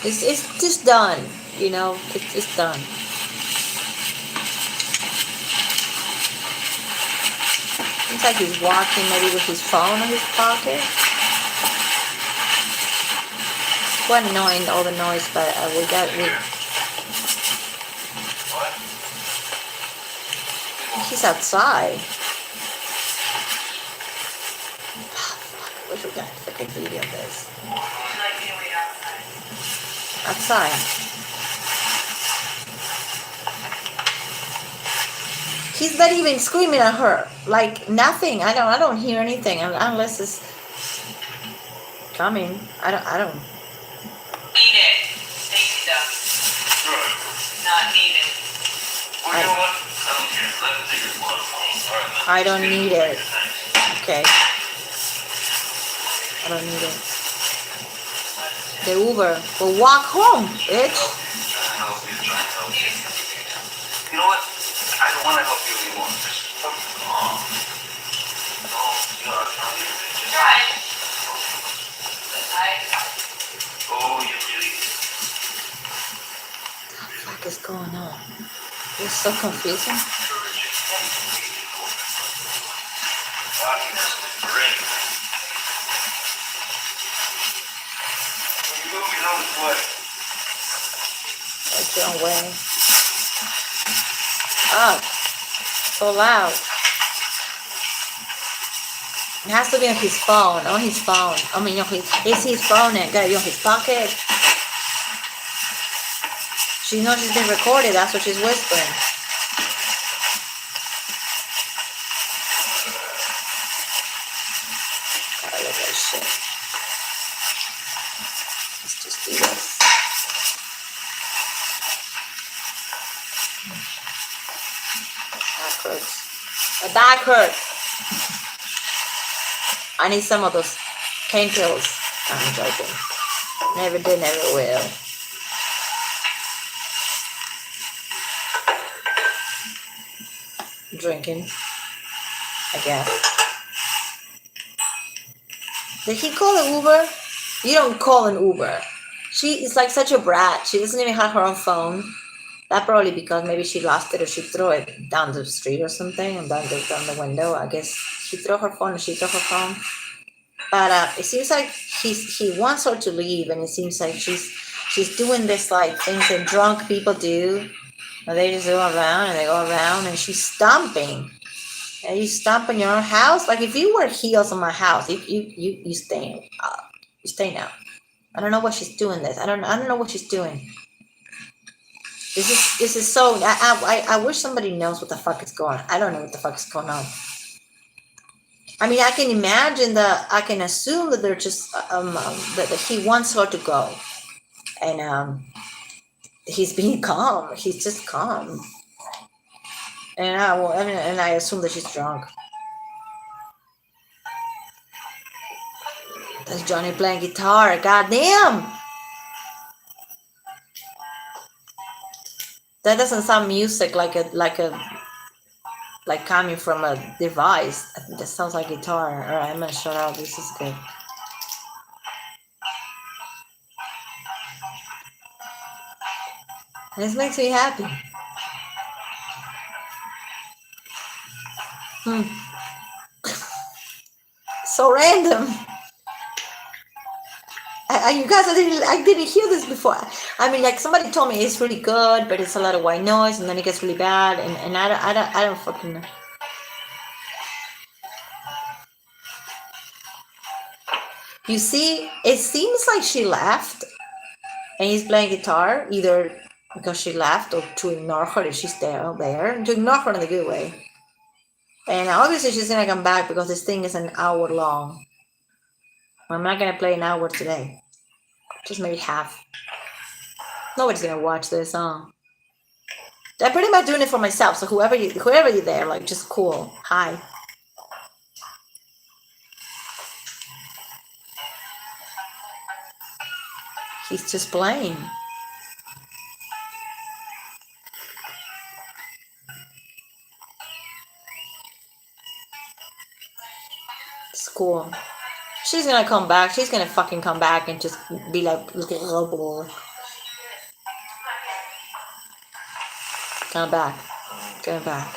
It's just done, it's done. Looks like he's walking maybe with his phone in his pocket. Quite annoying, all the noise, but he's outside. I wish we got a freaking video of this. Outside. He's not even screaming at her. Like nothing. I don't hear anything unless it's coming. I don't. Need it. Thank you, Doug. Not needed. Well, you know what? I don't care. Let me take your blood. All right, I don't need it. Okay. I don't need it. The Uber. Well, walk home, bitch. You know what? I don't want to help you anymore. Just fucking calm. No, you know, I'm telling you. Just Try. oh, you really. What the fuck is going on? It's so confusing. That's your own way. Oh, so loud. It has to be on his phone. On his phone. I mean, it's his phone and got it on his pocket. She knows she's been recorded. That's what she's whispering. God, look at that shit. Let's just do this. Back hurts. My back hurts. I need some of those pain pills. I'm joking. Never did, never will. Drinking, I guess. Did he call an Uber? You don't call an Uber. She is like such a brat. She doesn't even have her own phone. That probably because maybe she lost it or she threw it down the street or something and down the window. I guess she threw her phone or she threw her phone. But it seems like he wants her to leave, and it seems like she's doing this like things that drunk people do. They just go around and they go around, and she's stomping. And you stomp in your own house. Like if you wear heels in my house, you stay Stay now. I don't know what she's doing. This. I don't know what she's doing. This is so. I wish somebody knows what the fuck is going on. I don't know what the fuck is going on. I mean, I can imagine that. I can assume that they're just that he wants her to go, and he's being calm. He's just calm, and I assume that she's drunk. That's Johnny playing guitar. God damn. That doesn't sound music like coming from a device. I think that sounds like guitar. All right, I'm gonna shut up. This is good. This makes me happy. So random. You guys, I didn't hear this before. I mean, like somebody told me it's really good, but it's a lot of white noise, and then it gets really bad, and I don't fucking know. You see, it seems like she left, and he's playing guitar either because she left or to ignore her if she's there, to ignore her in a good way. And obviously she's gonna come back because this thing is an hour long. I'm not gonna play an hour today. Just maybe half. Nobody's gonna watch this, I'm pretty much doing it for myself. So whoever you're there, like, just cool. Hi. He's just playing. It's cool. She's gonna come back. She's gonna fucking come back and just be like, come back. Come back.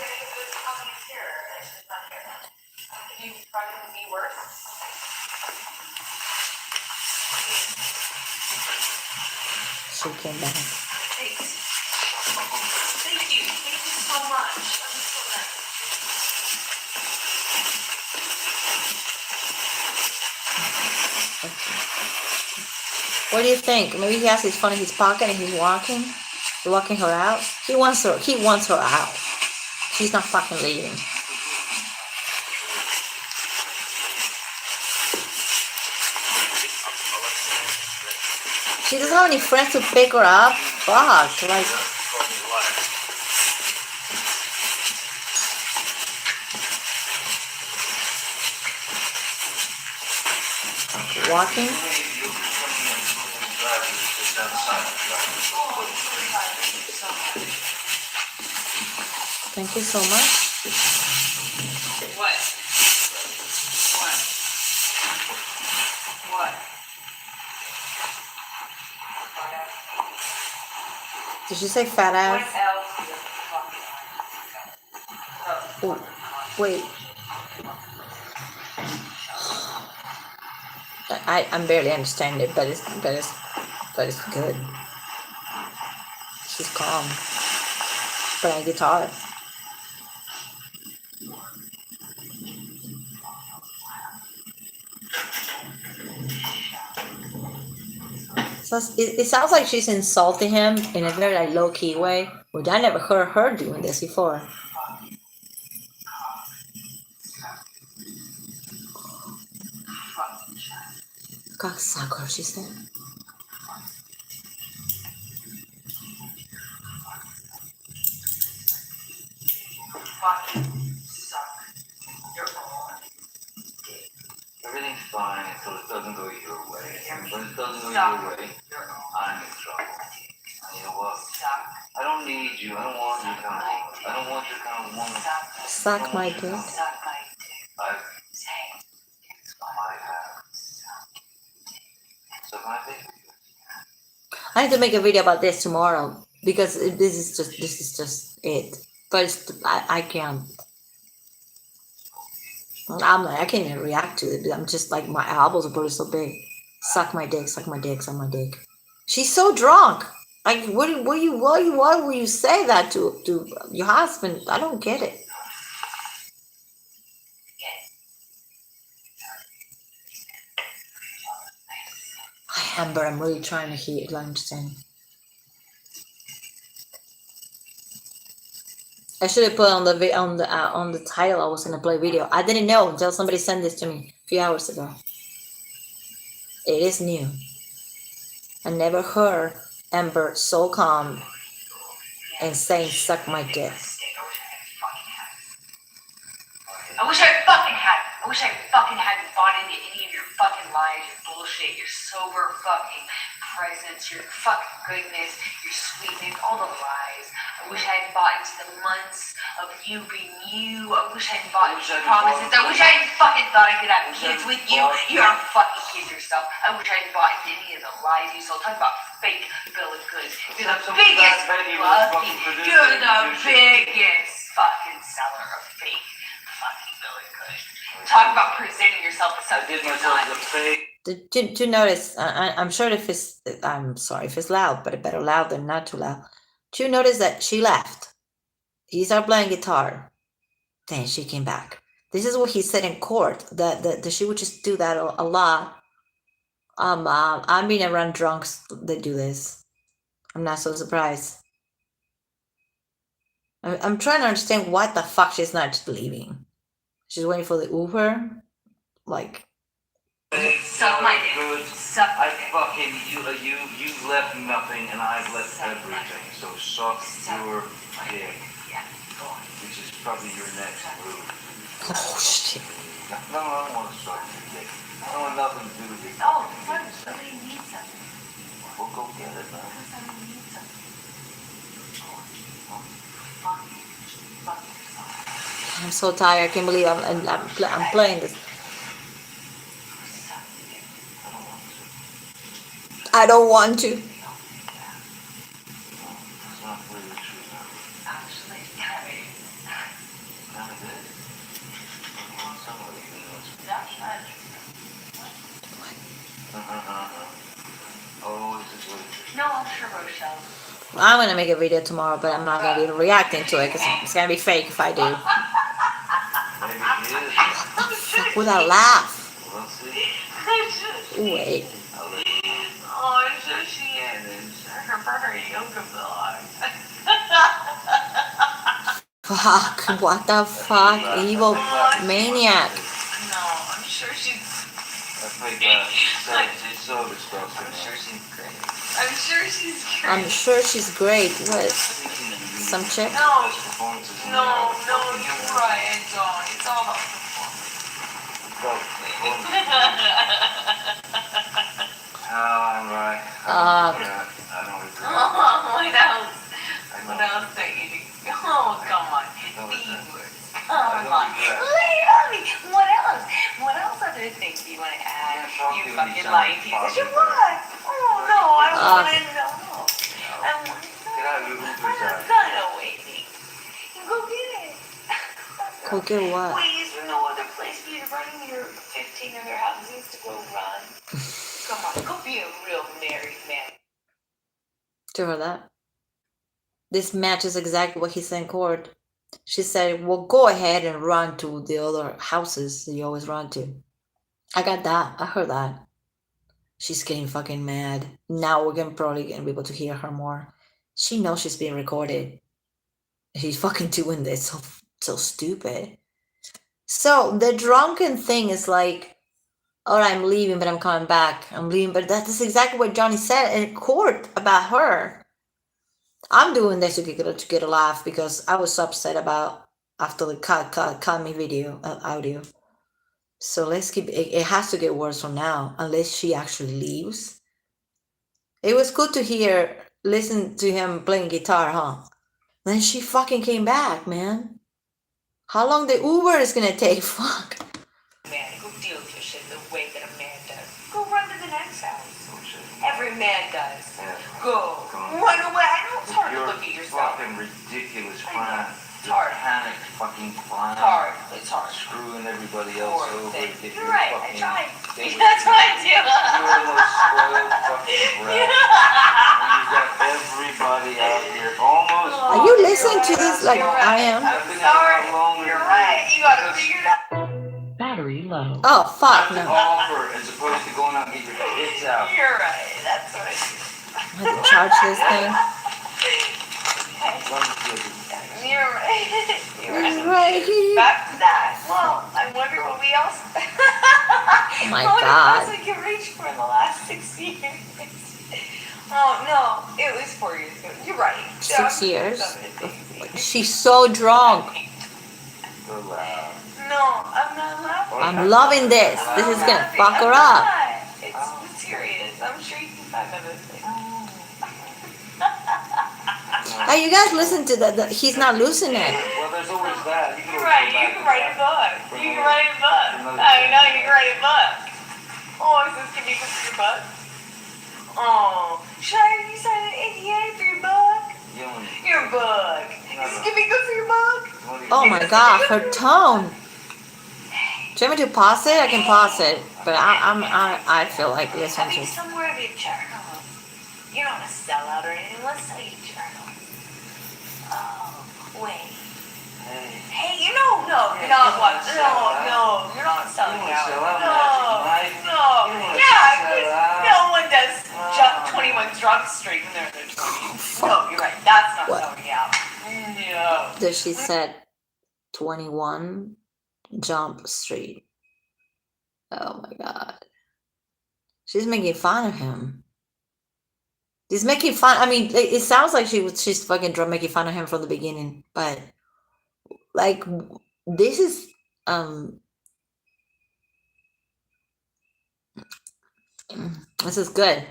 She came back. Thanks. Thank you. Thank you so much. I'm so nice. What do you think? Maybe he has his phone in his pocket and he's walking her out. He wants her out. She's not fucking leaving. She doesn't have any friends to pick her up. Fuck, like. Walking. Thank you so much. What? What? Did she say fat ass? Oh, wait. I'm barely understanding it, but it's good. She's calm. Playing guitar. So it sounds like she's insulting him in a very like, low-key way, which I never heard her doing this before. Cocksucker, she said. Everything's fine until it doesn't go your way. And when it doesn't go your way, I'm in trouble. And you know what? I don't need you. I don't want your kind of woman. I don't want your kind of woman. Suck my dick. I might have. Suck my dick. I need to make a video about this tomorrow because this is just it. But I can't. I can't even react to it. I'm just like my elbows are probably so big. Suck my dick, suck my dick, suck my dick. She's so drunk. Like, why will you say that to your husband? I don't get it. Amber, I'm really trying to hear, understand. I should have put on the title I was gonna play video. I didn't know until somebody sent this to me a few hours ago. It is new. I never heard Amber so calm and saying "suck my dick." I wish I fucking had. I wish I fucking hadn't bought into any of your fucking lies, your bullshit, your sober fucking presence, your fucking goodness, your sweetness, all the lies. I wish I hadn't bought into the months of you being you. I wish I hadn't bought into your promises. I wish I hadn't fucking thought I could have kids with you. You aren't fucking kids yourself. I wish I hadn't bought into any of the lies you sold. Talk about fake bill of goods. You're the biggest fucking, you're the biggest fucking seller of fake fucking bill of goods. Talk about presenting yourself as something you're not. To notice, I'm sure if it's, I'm sorry if it's loud, but it better loud than not too loud. To notice that she left. He started playing guitar. Then she came back. This is what he said in court, that she would just do that a lot. I've been around drunks that do this. I'm not so surprised. I'm trying to understand why the fuck she's not just leaving. She's waiting for the Uber? Like... Suck my dick. Suck my dick. fucking you left nothing and I've left everything. So suck your dick. Yeah, go on. Which is probably your next move. Oh shit. No, I don't want to suck your dick. I don't want nothing to do with it. Oh, what? Somebody needs something. We'll go get it, man. Somebody needs something. Fuck yourself. I'm so tired. I can't believe I'm playing this. I don't want to. That's not really true. Actually, kind of is. Kind of is. Somebody knows. That's not Oh, this is what it is. No, I'm sure Rochelle. I'm gonna make a video tomorrow, but I'm not gonna be reacting to it because it's gonna be fake if I do. Maybe it is. With a laugh. We'll see. Wait. I'll let you know. Oh, so she is. Her yoga blog. Fuck, what the fuck? Evil maniac. No, I'm sure she's. I think it's so disgusting. I'm sure she's great. I'm sure she's great. I'm sure she's great. What? Some chick? No, you're right. It's all about Alright. I don't agree. What else that you do? Oh, come on. These words. Come on. regret. Lay it on me. What else? What else other things do you want to add? You fucking lying pieces. You what? Oh, no. I want to know. I want to know. Get out of your Uber's I'm out. gonna waiting. Go get it. Go get what? Wait, is there no other place for you to run your 15 other houses to go run? Come on, go be a real married man. To her that. This matches exactly what he said in court. She said, well, go ahead and run to the other houses that you always run to. I got that. I heard that. She's getting fucking mad. Now we're probably gonna be able to hear her more. She knows she's being recorded. She's fucking doing this so stupid. So the drunken thing is like, all right, I'm leaving, but I'm coming back. I'm leaving, but that's exactly what Johnny said in court about her. I'm doing this to get a laugh because I was so upset about after the cut me video audio. So let's keep it has to get worse from now unless she actually leaves. It was good to listen to him playing guitar, huh? Then she fucking came back, man. How long the Uber is gonna take? Fuck. Man, go deal with your shit the way that a man does. Go run to the next house. Every man does. Yeah. Go. Run away. I know it's hard to look at yourself. Fucking ridiculous I know. plan. It's hard. Panic fucking plan. It's hard. It's hard. Screwing everybody else Poor over. thing. to get You're your right. I fucking tried. thing. That's what I do. You're the most spoiled fucking brat. And you got everybody out here almost. Are you listening to this like You're I right. am? I'm sorry. You're right. You gotta figure it out. Battery low. Oh fuck That's an no. offer as opposed to going out and get your kids out. You're right. That's what I do. I have to charge this thing. You're right. You're It's right. right. Back to that. Well, I wonder what we else. Oh my what God. else we can reach for in the last 6 years. Oh no, it was 4 years ago. You're right. 6 years? Some of the things. She's so drunk. No, I'm not laughing. I'm loving this. This is gonna laughing. fuck her I'm up. not. It's serious. I'm sure you can find other things. Hey, you guys listen to that? He's not losing it. Well, there's always that. You You're right. You can write a book. You can write a book. I know you can write a book. Oh, is this gonna be good for your book? Oh, should I sign an ADA for your book? Your book. Is this gonna be good for your book? Oh my God, her tone. Do you want me to pause it? I can pause it, but I feel like I listening mean, to. somewhere of your journal. You don't want to sell out or anything. Let's sell your journal. Oh, wait. Hey, you know, no, you're not what? No, you're not selling out. No. Yeah, because no one does 21 Drug Street when they're in their 20s. No, you're right. That's not What? selling out. No. That she said 21 Jump Street. Oh my God. She's making fun of him. She's making fun. I mean, it sounds like she's fucking drunk making fun of him from the beginning, but like this is this is good.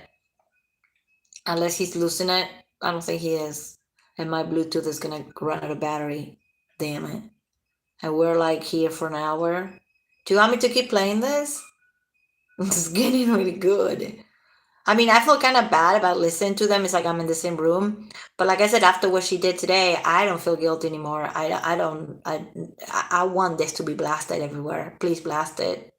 Unless he's losing it. I don't think he is. And my Bluetooth is gonna run out of battery. Damn it. And we're like here for an hour. Do you want me to keep playing this? It's getting really good. I mean, I feel kind of bad about listening to them. It's like I'm in the same room. But like I said, after what she did today, I don't feel guilty anymore. I want this to be blasted everywhere. Please blast it.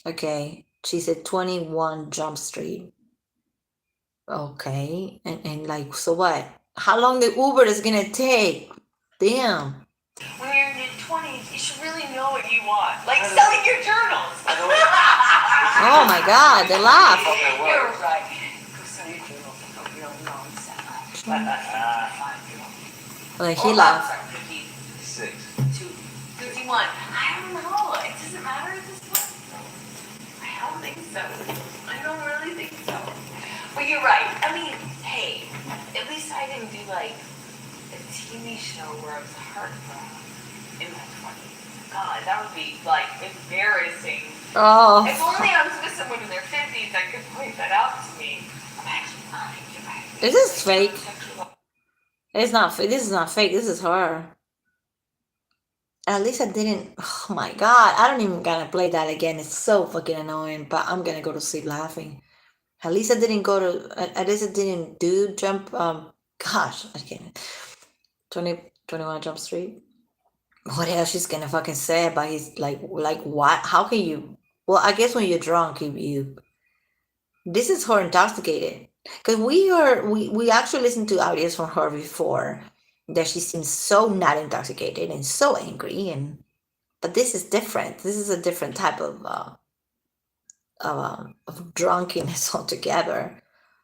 Okay. She said 21 Jump Street. Okay. And like, so what? How long the Uber is gonna take? Damn. When you're in your 20s, you should really know what you want. Like selling your journals. Oh my God, they laugh. You're right. Go sell your journals and hope you don't know and sell Like he laughed. 6. 51. I don't know. It doesn't matter at this point. I don't think so. I don't really think so. But you're right. I mean, hey, at least I didn't do like a TV show where I was heartbroken in my 20s. God, that would be like embarrassing. Oh. If only I was with someone in their 50s that could point that out to me. I'm actually lying. Is this fake? It's not fake. This is not fake. This is her. At least I didn't. Oh my God. I don't even gonna play that again. It's so fucking annoying, but I'm gonna go to sleep laughing. At least I didn't go to. At least I didn't do jump. Gosh, I can't. 21 Jump Street. What else she's gonna fucking say about his like what? How can you? Well, I guess when you're drunk, you. This is her intoxicated. Because we actually listened to audios from her before that she seems so not intoxicated and so angry, but this is different. This is a different type of drunkenness altogether.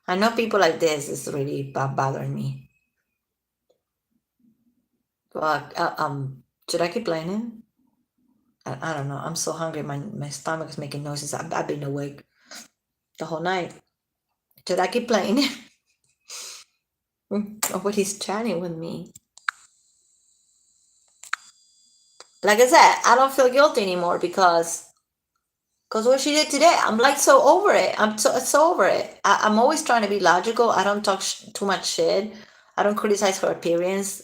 I know people like this is really bothering me. But should I keep playing it? I don't know. I'm so hungry. My stomach is making noises. I've been awake the whole night. Should I keep playing it? Oh, but he's chatting with me. Like I said, I don't feel guilty anymore because what she did today, I'm like so over it. I'm so over it. I'm always trying to be logical. I don't talk too much shit. I don't criticize her appearance.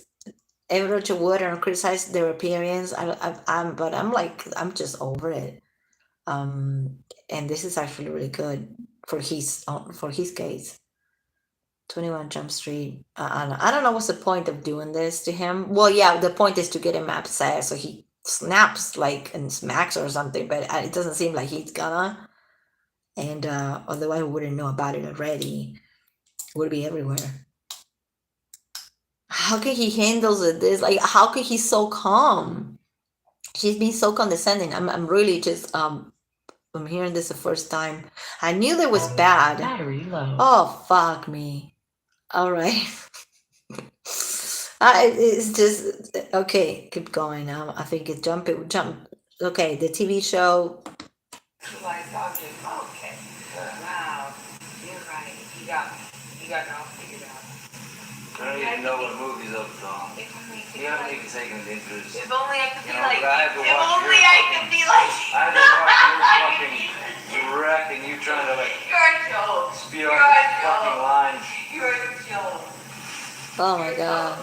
Every other word, I don't criticize their appearance. But I'm just over it. And this is actually really good for his case. 21 Jump Street. I don't know what's the point of doing this to him. Well, yeah, the point is to get him upset so he snaps like and smacks or something, but it doesn't seem like he's gonna. And otherwise we wouldn't know about it already. It would be everywhere. How can he handle this? Like, how can he so calm? She's being so condescending. I'm really just I'm hearing this the first time. I knew that was bad. Battery low. Oh, fuck me. All right. It's just okay. Keep going. I think it's jump. Okay, the TV show. Realized object. Okay. Wow. You're right. You got me. You got it all figured out. I don't even know what movie's up, Tom. If only I could You be haven't like. even taken an interest. If only I could be You know, like. but I had to If watch only your I could be like. I had to watch your fucking wreck and you trying to like You're a joke. spew You're out a these fucking joke. lines. You're a joke. Oh my god.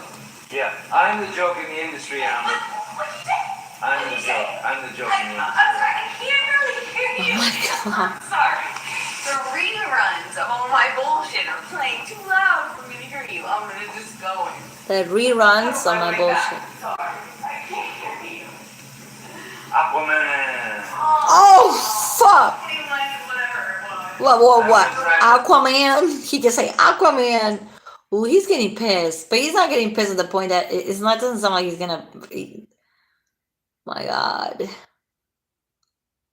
Yeah, I'm the joke in the industry, Amber. What'd you say? I'm the joke. I'm the joke in the I'm industry. sorry, I can't really hear you. Oh my god. I'm sorry. The reruns of all my bullshit are playing too loud for me to hear you. I'm gonna just go and The reruns on my way bullshit. back. Sorry, I can't hear you. Aquaman. Oh fuck. Anyone, whatever it was. What? Aquaman? He just say Aquaman. Ooh, he's getting pissed, but he's not getting pissed at the point that it's not. Doesn't sound like he's gonna. My God,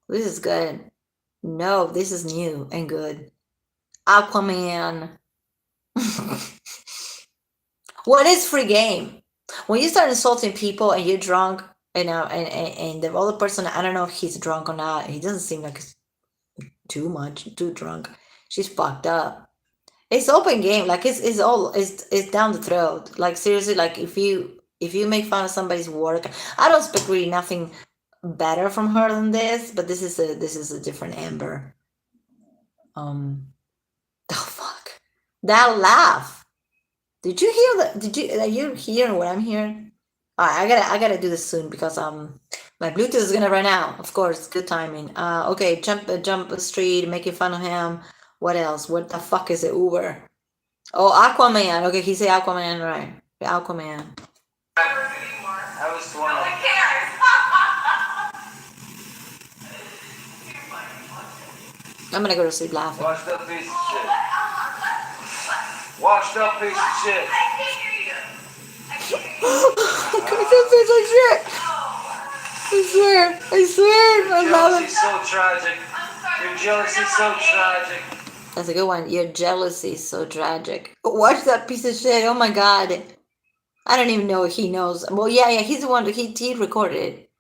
this is good. No, this is new and good. Aquaman. What is free game? When you start insulting people and you're drunk, and the other person, I don't know if he's drunk or not. He doesn't seem like he's too drunk. She's fucked up. It's open game, like it's down the throat. Like seriously, like if you make fun of somebody's work, I don't expect really nothing better from her than this, but this is a different Amber. Oh fuck. That laugh. Did you hear that? Are you hearing what I'm hearing? Alright, I gotta do this soon because my Bluetooth is gonna run out. Of course, good timing. Okay, jump the street, making fun of him. What else? What the fuck is it? Uber. Oh, Aquaman. Okay, he say Aquaman, right? Aquaman. I was sworn. No one cares. I'm gonna go to sleep laughing. Washed up piece of shit. Washed up piece of shit. I can't hear you. I can't hear you. I swear, I love it. Jealousy's so tragic. I'm sorry. Your jealousy's so tragic. That's a good one. Your jealousy is so tragic. Watch that piece of shit. Oh my god. I don't even know if he knows. Well, yeah, he's the one. He recorded it.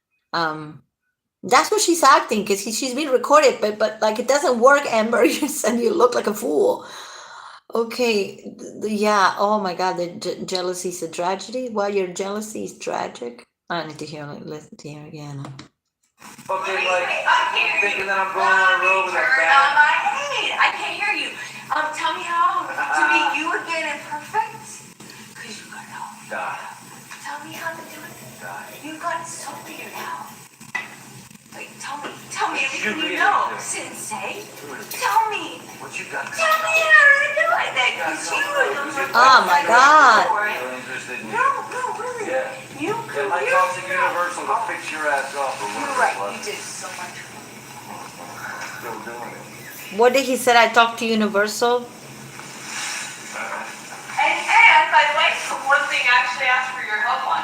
That's what she's acting because she's being recorded, but like it doesn't work, Amber. And you look like a fool. Okay, yeah. Oh my god, the jealousy is a tragedy. Why your jealousy is tragic? I need to listen to hear again. Fucking like thinking that I'm going on a road with a Turn on band. my head. I can't hear you. Tell me how to be you again and perfect. Cause you got it all. Die. Tell me how to do it. Die. You got it so figured out. Wait, tell me everything You you know, really do. Sensei. Tell me What you got? how to do it then, cause you know. Oh my god. You're interested in No, really. Yeah. You Yeah, I talked to Universal to fix your ass up or You're whatever right. it was. You did so much. Still doing it. What did he said? I talked to Universal. And by the way, one thing I actually asked for your help on.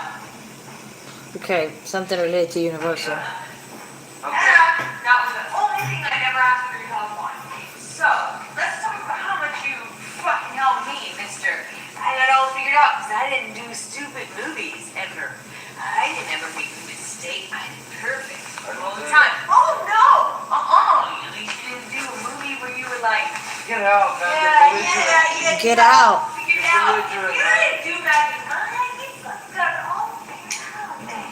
Okay, something related to Universal. And that was the only thing I never asked for your help on. So, let's talk about how much you fucking helped me, mister. I got it all figured out because I didn't do stupid movies ever. I didn't ever make a mistake. I did perfect all the time. Oh no! You didn't do a movie where you were like, Get out, man. yeah. Get out. Figured You're out. belligerent, You man. didn't do that. You fucking got it all figured out, man.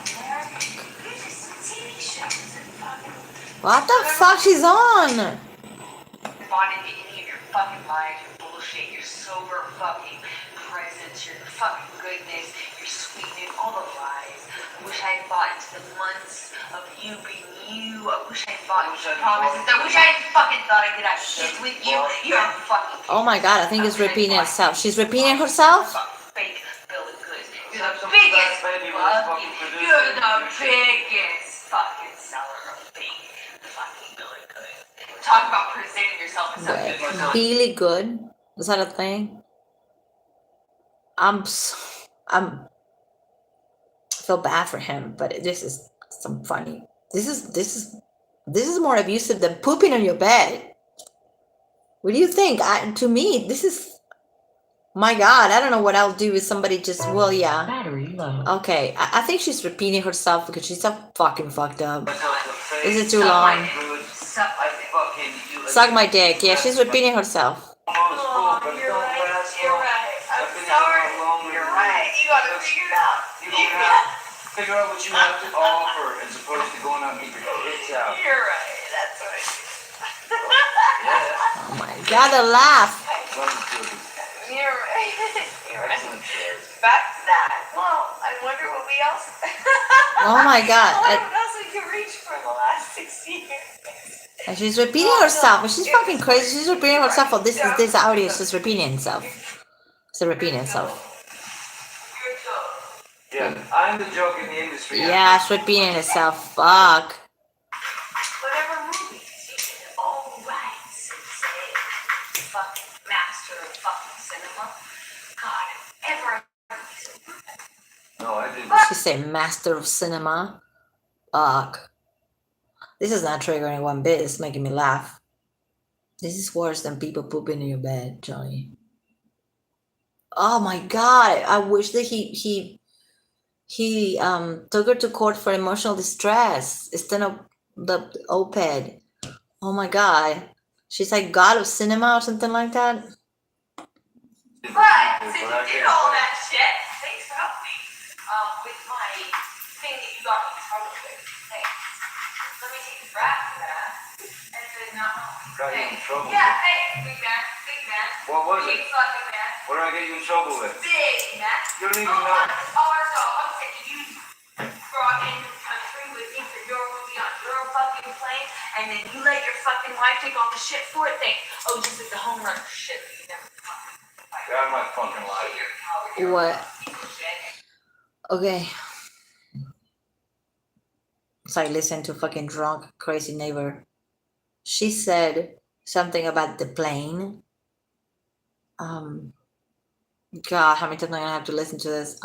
You just TV shows and fucking. What the fuck she's on? Bought into any of your fucking lies, your bullshit, your sober fucking presence, your fucking goodness, your sweetness, all the lies. I wish I had bought into the months of you being you. I wish I had bought into the promises. I wish I had fucking thought I could have kids with you. You're a fucking. Oh my god, I think it's repeating itself. She's repeating herself? Fake bill of goods. You're Such the a biggest fat baby with his fucking producer. You're the biggest fucking seller of fake fucking bill of goods. Talk about presenting yourself as something. Wait, really good? Is that a thing? I feel bad for him, but this is some funny. This is This is more abusive than pooping on your bed. What do you think? To me, this is. My God, I don't know what I'll do with somebody just. Well, yeah. Battery low. Okay, I think she's repeating herself because she's so fucking fucked up. Is it too Suck my long? dick. Suck my dick. Suck my dick. Yeah, she's repeating herself. Oh, you're right. You're right. I'm sorry. You're right. You gotta figure it out. You gotta figure out what you have to offer as opposed to going out and get your hits out. You're right. That's right. Yeah. Oh my God, the laugh. You're right. You're right. Back to that. Well, I wonder what we else. Oh my God. What else we can reach for the last 6 years? And she's repeating herself. She's fucking crazy. She's repeating herself. Oh, this audio is just repeating itself. It's repeating itself. Yeah, I'm the joke in the industry. Yeah, it's repeating itself. Fuck. Whatever movies you did, all right, Sensei. Fucking master of fucking cinema. God, ever. No, I didn't. She said master of cinema. Fuck. This is not triggering one bit. It's making me laugh. This is worse than people pooping in your bed, Johnny. Oh my God. I wish that he took her to court for emotional distress instead of the OPED. Oh my God. She's like God of cinema or something like that. But since you did all that shit, thanks for helping me. With my thing that you got me in trouble with. Thanks. Let me take a breath for that. And then Got you in trouble Yeah, with? hey, big man. Big man. What was Big it? fucking man. What did I get you in trouble with? Big man. You don't even Oh, know. I'm sick of you brought into the country with me for your movie on your fucking plane, and then you let your fucking wife take all the shit for it. Think, oh, just like the home run shit that you never fucking. Get out of my fucking life. You're a coward. You're What? a piece of shit. Okay. It's like listen to fucking drunk, crazy neighbor. She said something about the plane. God, how many times am I gonna have to listen to this?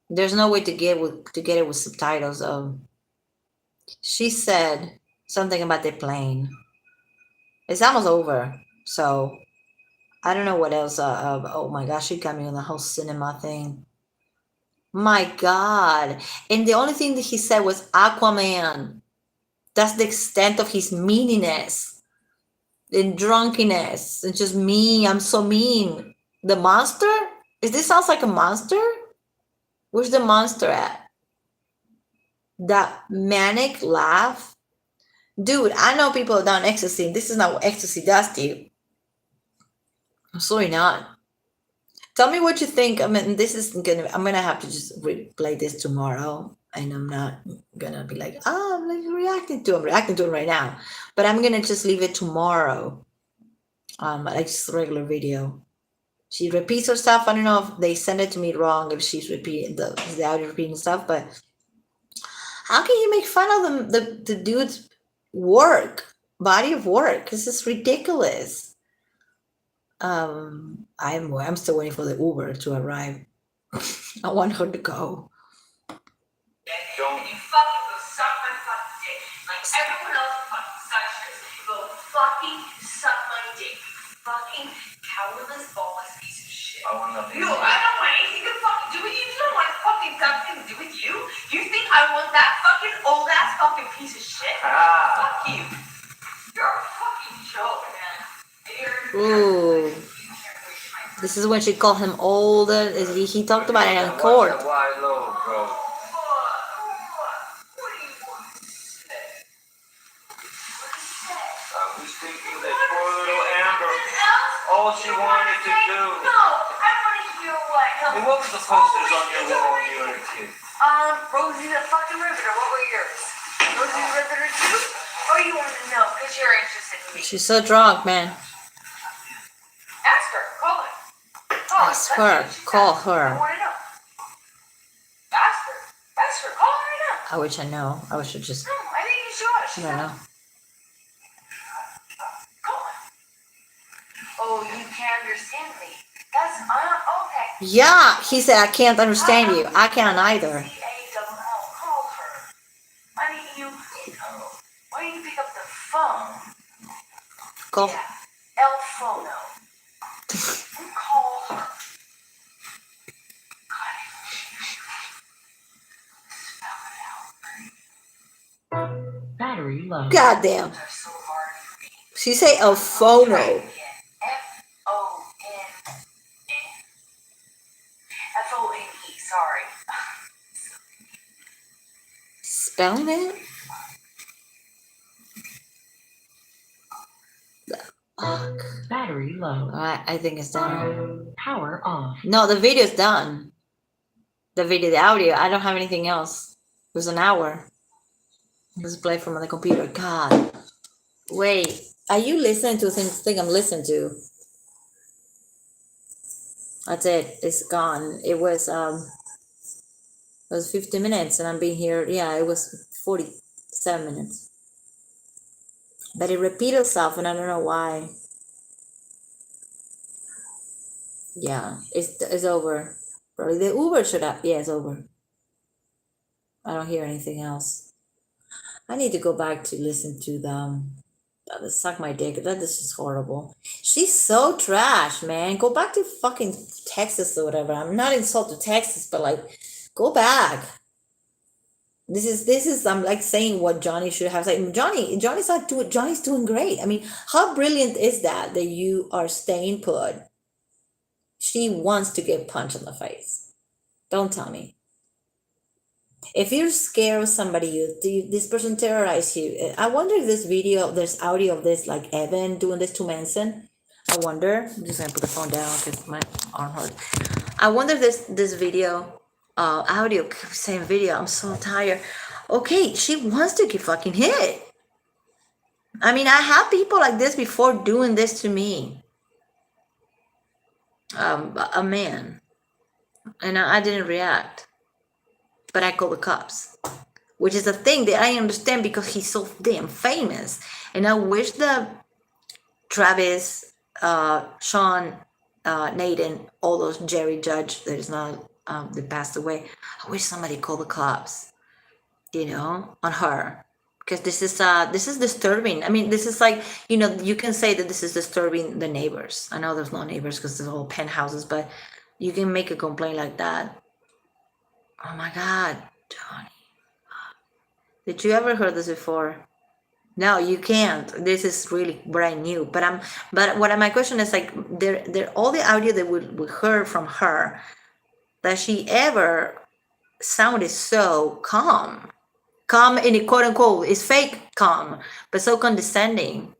There's no way to get it with subtitles. She said something about the plane. It's almost over, so I don't know what else. Oh my gosh, she got me on the whole cinema thing. My God. And the only thing that he said was Aquaman. That's the extent of his meaniness and drunkenness and just me. I'm so mean. The monster? Is this sounds like a monster? Where's the monster at? That manic laugh? Dude, I know people have done ecstasy. This is not what ecstasy does to you. Absolutely not. Tell me what you think. I mean, I'm gonna have to just replay this tomorrow, and I'm not gonna be like, I'm like reacting to it. I'm reacting to it right now, but I'm gonna just leave it tomorrow. Like just a regular video. She repeats herself. I don't know if they send it to me wrong, if she's repeating the audio repeating stuff, but how can you make fun of the dude's body of work? This is ridiculous. I'm still waiting for the Uber to arrive. I want her to go. Don't. You fucking go suck my fucking dick. Like everyone else fucking sucks yours. Go fucking suck my dick. You fucking cowardless, ballless piece of shit. I want nothing. No, I don't want anything to fucking do with you. You don't want fucking something to do with you. You think I want that fucking old ass fucking piece of shit? Fuck you. You're a fucking joke, man. Ooh. This is when she called him old. He talked about it in court. Watch that wide load, bro. What do you want to say? I was thinking that poor little Amber, all she wanted to do. No, I want to hear what. And what was the posters on your wall when you were a kid? Rosie the fucking Riveter. What were yours? Rosie the Riveter too? Or you want to know because you're interested in me? She's so drunk, man. Ask her. Call her. Ask her. Call her. I want to know. Ask her. Ask her. Call her right now. I wish I know. I wish I just. No, I think you should. I don't know. Call her. Oh, you can't understand me. That's okay. Yeah, he said I can't understand you. I can't either. C-A-L-L. Call her. Why don't you Go. Yeah. El Fono. You call her. God, I wish you spell it out. Battery low. Goddamn. They're so hard for me. She say El Try it Fono. again. F-O-N-N. F-O-N-E, sorry. Spelling it? Fuck. Battery low. I think it's done. Power off. No, the video's done. The video, the audio. I don't have anything else. It was an hour. Let's play from the computer. God. Wait. Are you listening to thing I'm listening to? That's it. It's gone. It was 50 minutes and I'm being here. Yeah, it was 47 minutes. But it repeated itself and I don't know why. Yeah, it's over. Probably the Uber should have. Yeah, it's over. I don't hear anything else. I need to go back to listen to them. Suck my dick. That is just horrible. She's so trash, man. Go back to fucking Texas or whatever. I'm not insulted to Texas, but like, go back. This is I'm like saying what Johnny should have said. Johnny's doing great. I mean, how brilliant is that you are staying put? She wants to get punched in the face. Don't tell me. If you're scared of somebody, this person terrorized you. I wonder if there's audio of this, like Evan doing this to Manson. I wonder. I'm just gonna put the phone down because my arm hurts. I wonder if this video. Audio, same video. I'm so tired. Okay, she wants to get fucking hit. I mean, I have people like this before doing this to me. A man, and I didn't react, but I called the cops, which is a thing that I understand because he's so damn famous. And I wish that Travis, Sean, Nathan, all those Jerry Judge that is not. That passed away. I wish somebody called the cops, on her, because this is disturbing. I mean, this is like, you can say that this is disturbing the neighbors. I know there's no neighbors because there's all penthouses, but you can make a complaint like that. Oh my God, Johnny, did you ever heard this before? No, you can't. This is really brand new. But my question is like, there all the audio that we heard from her. That she ever sounded so calm in a quote unquote, is fake calm, but so condescending.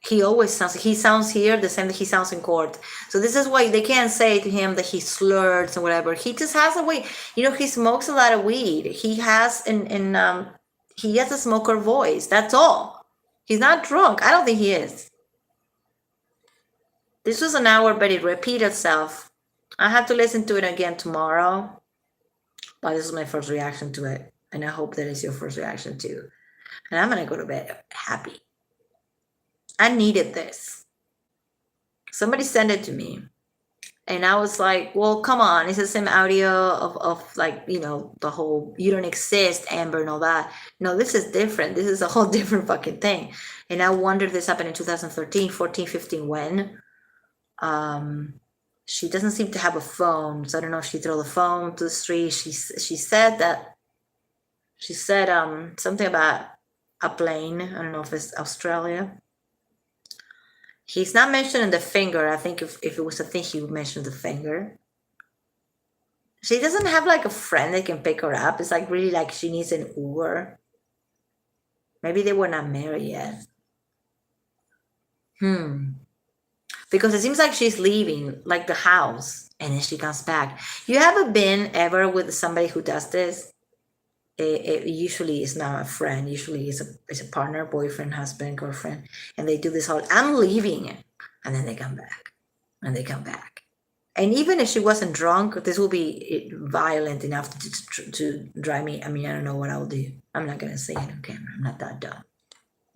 He sounds here the same that he sounds in court. So this is why they can't say to him that he slurs or whatever. He just has a way, he smokes a lot of weed. He has he has a smoker voice. That's all. He's not drunk. I don't think he is. This was an hour, but it repeated itself. I have to listen to it again tomorrow, but this is my first reaction to it, and I hope that is your first reaction too. And I'm gonna go to bed happy. I needed this. Somebody sent it to me, and I was like, well, come on, it's the same audio of like, the whole "you don't exist" Amber and all that. No, this is different. This is a whole different fucking thing. And I wonder if this happened in 2013, 14, 15, when. She doesn't seem to have a phone, so I don't know if she threw the phone to the street. She said something about a plane. I don't know if it's Australia. He's not mentioning the finger. I think if it was a thing, he would mention the finger. She doesn't have like a friend that can pick her up. It's like really like she needs an Uber. Maybe they were not married yet. Because it seems like she's leaving, like the house, and then she comes back. You haven't been ever with somebody who does this? It usually is not a friend. Usually it's a partner, boyfriend, husband, girlfriend, and they do this whole, I'm leaving, and then they come back, and they come back. And even if she wasn't drunk, this will be violent enough to drive me. I mean, I don't know what I'll do. I'm not going to say it on camera. I'm not that dumb.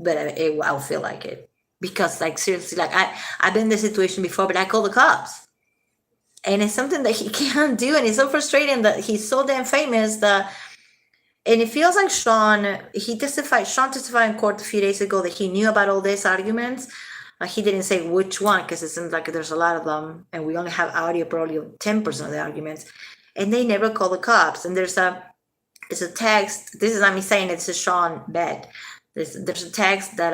But I'll feel like it. Because, like, seriously, like, I've been in this situation before, but I call the cops. And it's something that he can't do. And it's so frustrating that he's so damn famous that... And it feels like Sean testified in court a few days ago that he knew about all these arguments. He didn't say which one because it seems like there's a lot of them, and we only have audio probably of 10% of the arguments, and they never call the cops. And it's a text. This is not me saying it, it's a Sean bet. There's a text that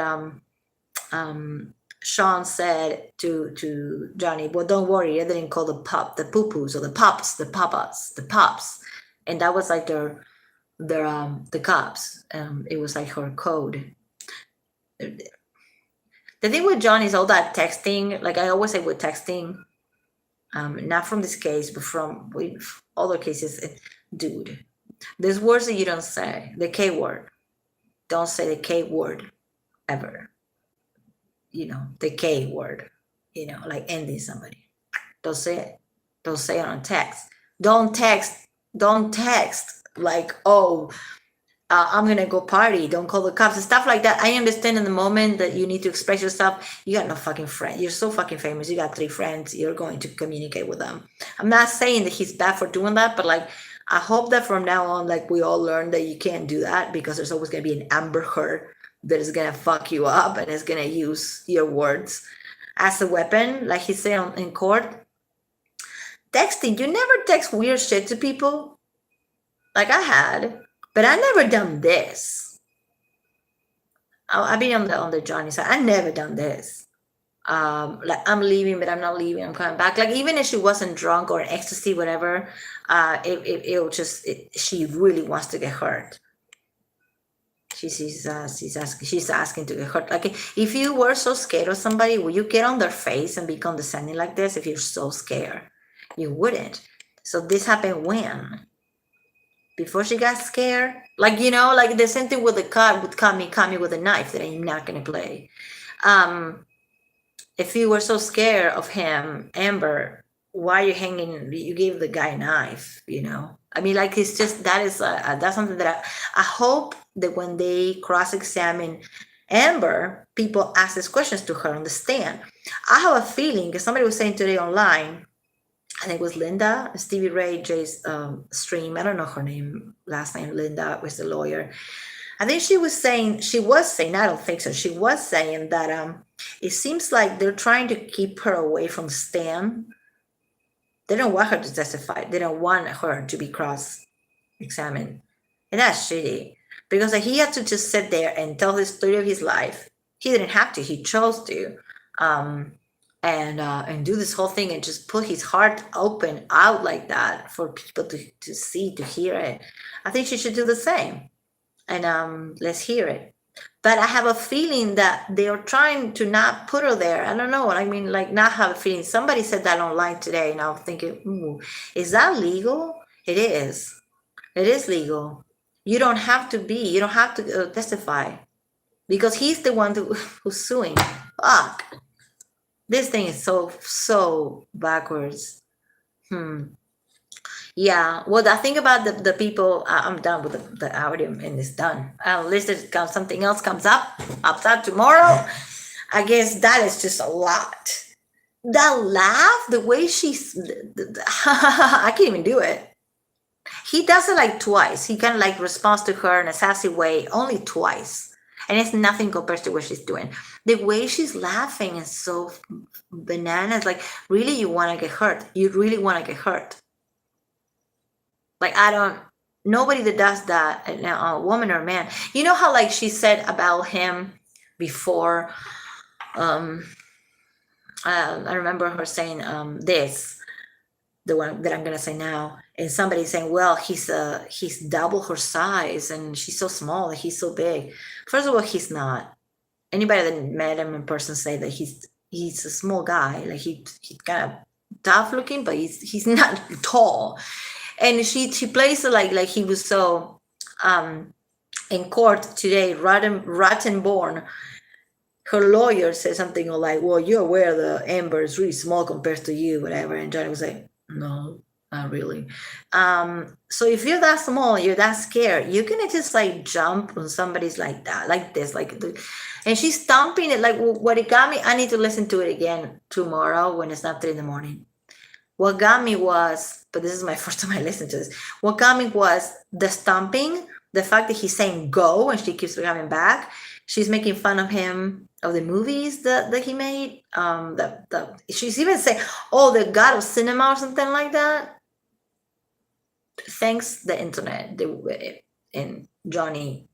Sean said to Johnny, well, don't worry, I didn't call the poo-poos or the pops, and that was like the cops. It was like her code. The thing with John is all that texting, like I always say with texting, not from this case, but from other cases, dude, there's words that you don't say. The K word. Don't say the K word ever. The K word, like ending somebody. Don't say it. Don't say it on text. Don't text like, oh, I'm gonna go party, don't call the cops and stuff like that. I understand in the moment that you need to express yourself. You got no fucking friend. You're so fucking famous. You got 3 friends. You're going to communicate with them. I'm not saying that he's bad for doing that, but like, I hope that from now on, like we all learn that you can't do that, because there's always gonna be an Amber Heard that is gonna fuck you up and is gonna use your words as a weapon, like he said in court. Texting, you never text weird shit to people. Like I had. But I never done this. I've been on the Johnny side. I never done this. Like I'm leaving, but I'm not leaving. I'm coming back. Like even if she wasn't drunk or ecstasy, whatever, she really wants to get hurt. She's asking to get hurt. Like if you were so scared of somebody, would you get on their face and be condescending like this? If you're so scared, you wouldn't. So this happened when? Before she got scared, like like the same thing with the car would caught me with a knife that I'm not gonna play. If you were so scared of him, Amber, why are you hanging? You gave the guy a knife, I mean, like it's just that's something that I hope that when they cross-examine Amber, people ask these questions to her on the stand. I have a feeling, because somebody was saying today online, I think it was Linda, Stevie Ray J's stream. I don't know her last name. Linda was the lawyer. I think she was saying, I don't think so. She was saying that it seems like they're trying to keep her away from Stan. They don't want her to testify. They don't want her to be cross-examined. And that's shitty. Because he had to just sit there and tell the story of his life. He didn't have to. He chose to. And do this whole thing and just put his heart open out like that for people to see, to hear it. I think she should do the same. And let's hear it. But I have a feeling that they are trying to not put her there. I don't know. I mean, like not have a feeling. Somebody said that online today, and I was thinking, is that legal? It is. It is legal. You don't have to testify, because he's the one who's suing. Fuck. This thing is so backwards. Yeah. Well, the thing about the people, I'm done with the audio and it's done. Unless something else comes up tomorrow. I guess that is just a lot. That laugh, the way I can't even do it. He does it like twice. He kind of like responds to her in a sassy way, only twice. And it's nothing compared to what she's doing. The way she's laughing is so bananas. Like, really, you want to get hurt. You really want to get hurt. Like, nobody that does that, a woman or a man. You know how, like, she said about him before, I remember her saying this, the one that I'm going to say now, and somebody saying, well, he's double her size, and she's so small, and he's so big. First of all, he's not. Anybody that met him in person say that he's a small guy, like he's kind of tough looking, but he's not tall. And she plays it like he was so in court today, Rattenborn, her lawyer said something like, well, you're aware the Amber is really small compared to you, whatever. And Johnny was like, no, not really. So if you're that small, you're that scared, you're gonna just like jump on somebody's like that, like this, and she's stomping it. Like, what it got me, I need to listen to it again tomorrow when it's not 3 a.m. What got me was, but this is my first time I listened to this, what got me was the stomping, the fact that he's saying go and she keeps coming back. She's making fun of him the movies that he made. She's even saying, "Oh, the god of cinema" or something like that. Thanks the internet, and Johnny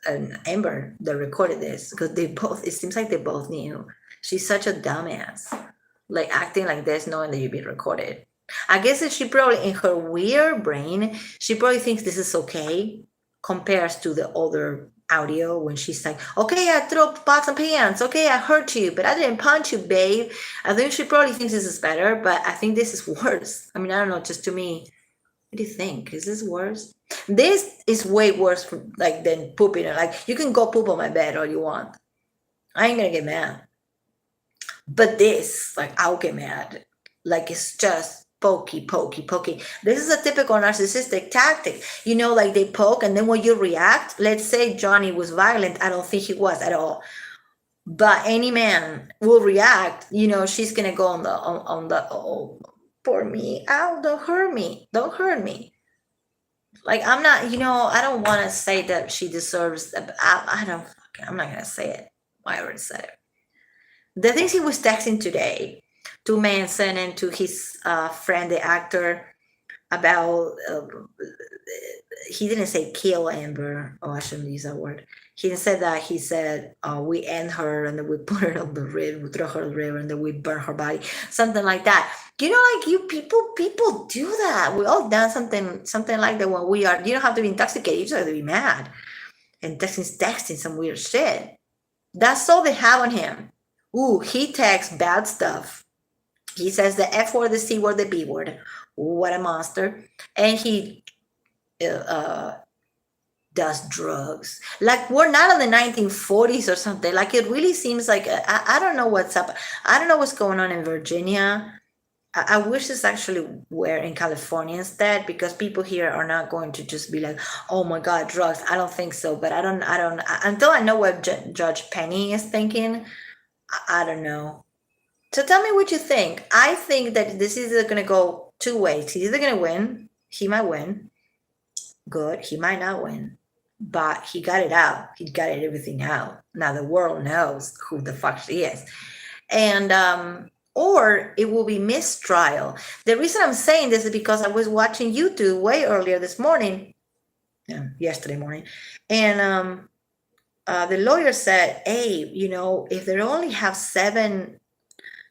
and Amber that recorded this, because they both. It seems like they both knew. She's such a dumbass, like acting like this, knowing that you've been recorded. I guess that she probably, in her weird brain, she probably thinks this is okay, compares to the other audio when she's like, "Okay, I threw pots and pans. Okay, I hurt you, but I didn't punch you, babe." I think she probably thinks this is better, but I think this is worse. I mean, I don't know, just to me. What do you think? Is this worse? This is way worse than pooping. Like, you can go poop on my bed all you want. I ain't gonna get mad. But this, like, I'll get mad. Like, it's just pokey. This is a typical narcissistic tactic. Like, they poke, and then when you react, let's say Johnny was violent. I don't think he was at all. But any man will react. She's gonna go on the oh, poor me. Ow, don't hurt me. Don't hurt me. Like, I'm not, I don't want to say that she deserves, I'm not going to say it. I already said it. The things he was texting today to Manson and to his friend, the actor, about, he didn't say kill Amber. Oh, I shouldn't use that word. He didn't say that. He said, we end her and then we put her on the river, we throw her in the river and then we burn her body. Something like that. Like, you people do that. We all done something like that when we are, you don't have to be intoxicated. You just have to be mad. And texting some weird shit. That's all they have on him. Ooh, he texts bad stuff. He says the F word, the C word, the B word. Ooh, what a monster. And he does drugs. Like, we're not in the 1940s or something. Like, it really seems like, I don't know what's up. I don't know what's going on in Virginia. I wish this actually were in California instead, because people here are not going to just be like, "Oh my God, drugs." I don't think so, but I don't, until I know what Judge Penny is thinking, I don't know. So tell me what you think. I think that this is going to go two ways. He's either going to win. He might win. Good. He might not win, but he got it out. He got everything out. Now the world knows who the fuck she is. And, or it will be mistrial. The reason I'm saying this is because I was watching YouTube way earlier this morning, yesterday morning, and the lawyer said, "Hey, if they only have 7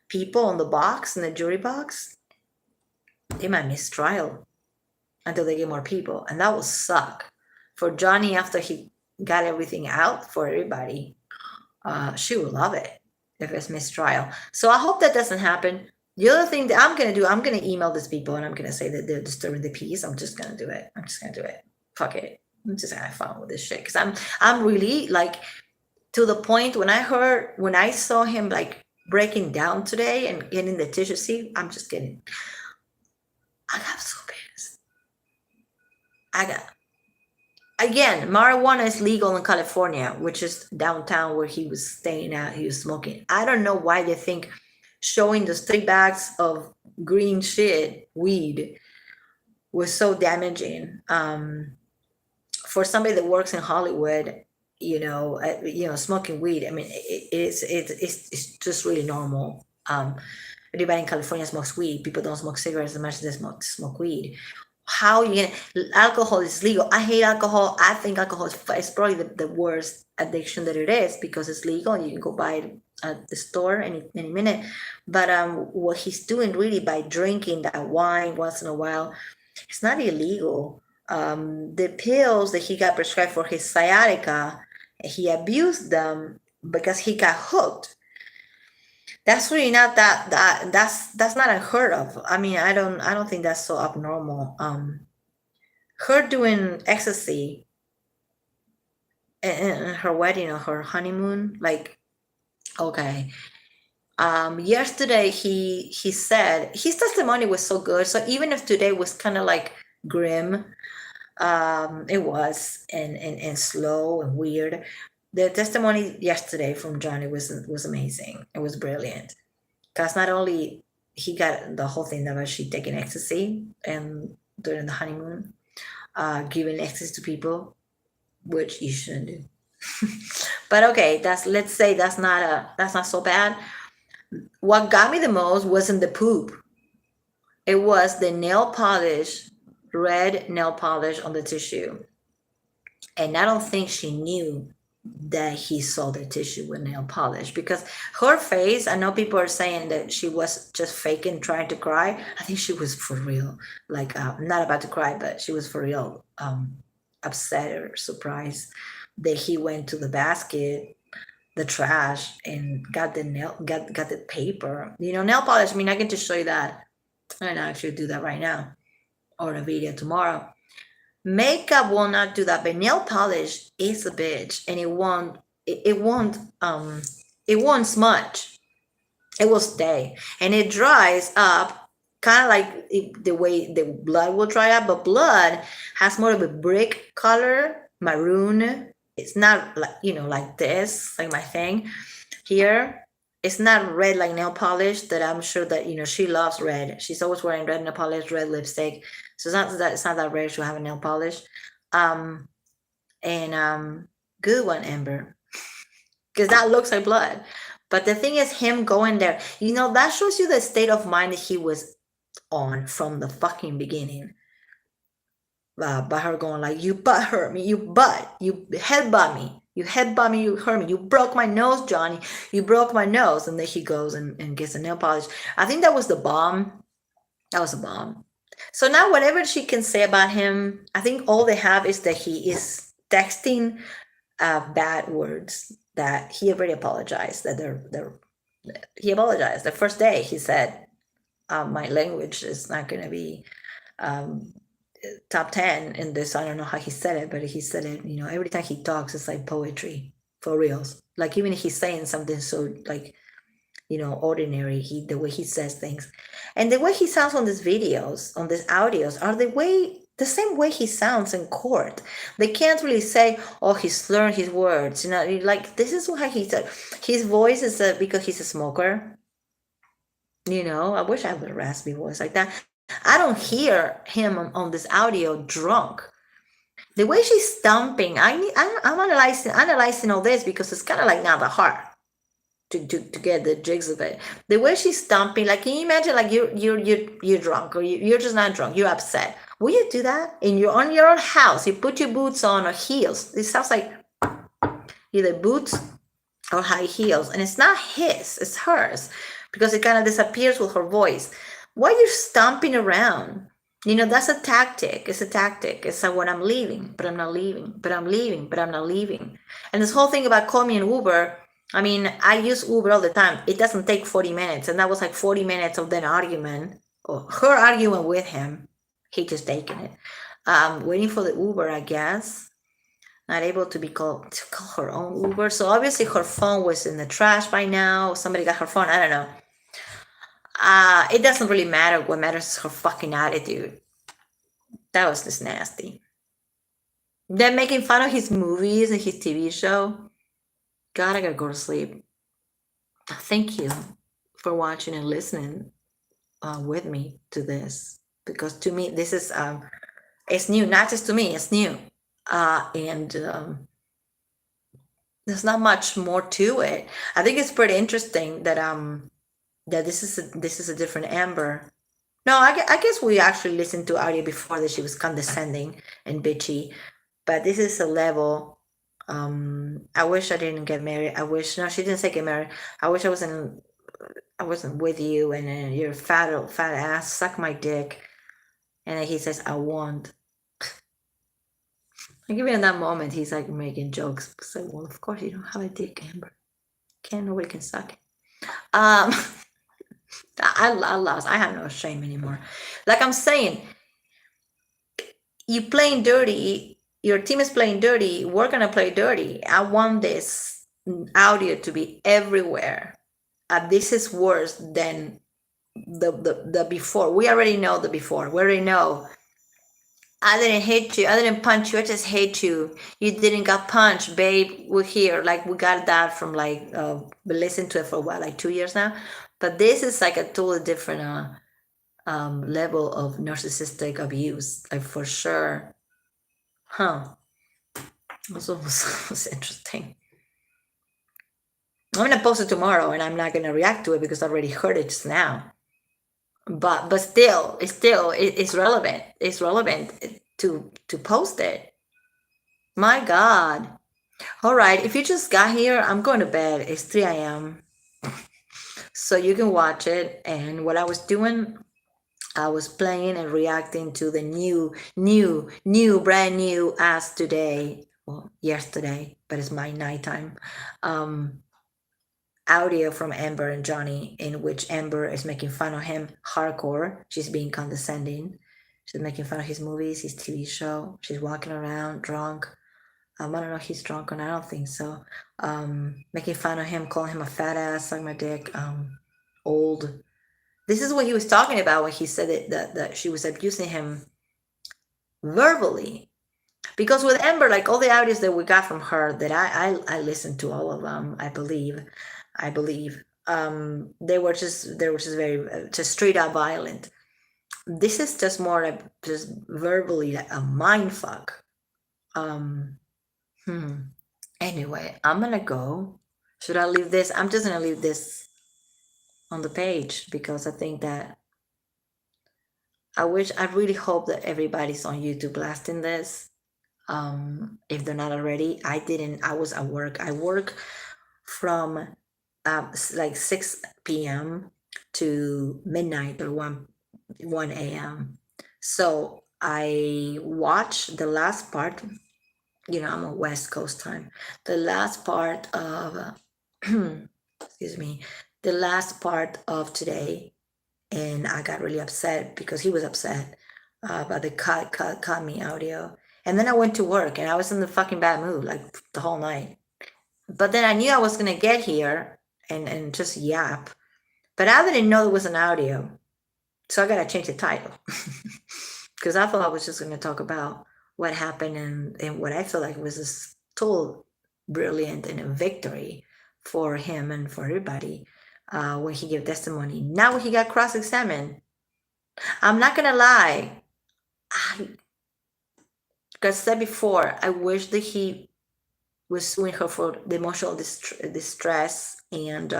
people on the box, in the jury box, they might miss trial until they get more people, and that will suck for Johnny after he got everything out for everybody. She will love it if it's mistrial. So I hope that doesn't happen. The other thing that I'm going to do, I'm going to email these people and I'm going to say that they're disturbing the peace. I'm just going to do it. Fuck it. I'm just going to have fun with this shit. Because I'm really, like, to the point when I saw him, like, breaking down today and getting the tissue. See, I got so pissed. Again, marijuana is legal in California, which is downtown where he was staying at. He was smoking. I don't know why they think showing those 3 bags of green shit, weed, was so damaging. For somebody that works in Hollywood, smoking weed, I mean, it's just really normal. Everybody in California smokes weed. People don't smoke cigarettes as much as they smoke weed. How you gonna? Alcohol is legal. I hate alcohol. I think alcohol is probably the worst addiction that it is, because it's legal and you can go buy it at the store any minute. But what he's doing really by drinking that wine once in a while, it's not illegal. The pills that he got prescribed for his sciatica, he abused them because he got hooked. That's really not that's not unheard of. I mean, I don't think that's so abnormal. Her doing ecstasy in her wedding or her honeymoon, like, okay. Yesterday he said his testimony was so good. So even if today was kind of like grim, it was and slow and weird. The testimony yesterday from Johnny was amazing. It was brilliant, because not only he got the whole thing about she taking ecstasy and during the honeymoon, giving ecstasy to people, which you shouldn't do. But okay, let's say that's not so bad. What got me the most wasn't the poop. It was the nail polish, red nail polish on the tissue. And I don't think she knew that he saw the tissue with nail polish, because her face, I know people are saying that she was just faking trying to cry. I think she was for real, like not about to cry, but she was for real upset or surprised that he went to the basket, the trash, and got the paper. Nail polish. I mean, I can just show you that, and I actually do that right now, or a video tomorrow. Makeup will not do that, but nail polish is a bitch, and it won't smudge. It will stay, and it dries up, kind of like the way the blood will dry up. But blood has more of a brick color, maroon. It's not like like this, like my thing here. It's not red like nail polish that I'm sure that she loves red. She's always wearing red nail polish, red lipstick. So it's not that rare to have a nail polish. Good one, Amber. Because that looks like blood. But the thing is, him going there, that shows you the state of mind that he was on from the fucking beginning. By her going like, you butt hurt me, you headbutt me. You headbutt me, you hurt me. You broke my nose, Johnny. You broke my nose. And then he goes and gets a nail polish. I think that was the bomb. That was a bomb. So now whatever she can say about him, I think all they have is that he is texting bad words, that he already apologized, that he apologized. The first day he said, my language is not going to be top 10 in this. I don't know how he said it, but he said it, every time he talks, it's like poetry, for reals. Like, even if he's saying something so like, ordinary, the way he says things, and the way he sounds on these videos, on these audios, are the same way he sounds in court. They can't really say, oh, he slurred his words, like, this is how he said. His voice is because he's a smoker. I wish I had a raspy voice like that. I don't hear him on this audio drunk. The way she's stomping, I'm analyzing all this because it's kind of like not that hard to get the jigs of it. The way she's stomping, like, can you imagine, like, you're drunk, or you're just not drunk, you're upset. Will you do that on your own house? You put your boots on or heels. It sounds like either boots or high heels, and it's not his, it's hers, because it kind of disappears with her voice. Why are you stomping around? That's a tactic. It's a tactic. It's like, when I'm leaving, but I'm not leaving, but I'm leaving, but I'm not leaving. And this whole thing about call me an Uber, I mean, I use Uber all the time. It doesn't take 40 minutes. And that was like 40 minutes of an argument, or her arguing with him. He just taking it. Waiting for the Uber, I guess. Not able to call her own Uber. So obviously her phone was in the trash by now. Somebody got her phone. I don't know. It doesn't really matter. What matters is her fucking attitude. That was just nasty. Then making fun of his movies and his TV show. God, I gotta go to sleep. Thank you for watching and listening with me to this. Because to me, this is, it's new. Not just to me, it's new. And there's not much more to it. I think it's pretty interesting that this is a different Amber. No, I guess we actually listened to audio before that she was condescending and bitchy, but this is a level. I wish I didn't get married. No, she didn't say get married. I wish I wasn't with you, and then your fat ass, suck my dick. And then he says, I won't. Like, even in that moment, he's like making jokes. It's like, well, of course you don't have a dick, Amber. Nobody can suck it. I lost. I have no shame anymore. Like I'm saying, you playing dirty. Your team is playing dirty. We're gonna play dirty. I want this audio to be everywhere. This is worse than the before. We already know the before. We already know. I didn't hit you. I didn't punch you. I just hate you. You didn't get punched, babe. We're here. Like, we got that from like we listened to it for a while, like 2 years now. But this is like a totally different level of narcissistic abuse, like, for sure. Huh. Also was interesting. I'm gonna post it tomorrow, and I'm not gonna react to it because I already heard it just now. But still, it's relevant. It's relevant to post it. My God. All right, if you just got here, I'm going to bed. It's 3 a.m. So you can watch it. And what I was doing, I was playing and reacting to the brand new as today, well, yesterday, but it's my nighttime, audio from Amber and Johnny, in which Amber is making fun of him hardcore. She's being condescending. She's making fun of his movies, his TV show. She's walking around drunk. I don't know if he's drunk or not. I don't think so. Making fun of him, calling him a fat ass, suck my dick, old. This is what he was talking about when he said that she was abusing him verbally. Because with Amber, like all the audios that we got from her, that I listened to all of them, I believe, they were just very just straight up violent. This is just more like just verbally like a mind fuck. Anyway, I'm gonna go. Should I leave this? I'm just gonna leave this on the page because I think that I really hope that everybody's on YouTube blasting this. If they're not already. I was at work. I work from like 6 p.m. to midnight or 1 a.m. So I watched the last part. I'm on West Coast time. The last part of excuse me, the last part of today, and I got really upset because he was upset about the cut me audio. And then I went to work and I was in the fucking bad mood like the whole night. But then I knew I was gonna get here and just yap. But I didn't know it was an audio. So I gotta change the title. Because I thought I was just gonna talk about what happened and what I feel like was a total brilliant and a victory for him and for everybody when he gave testimony. Now he got cross-examined. I'm not gonna lie. Like I said before, I wish that he was suing her for the emotional distress and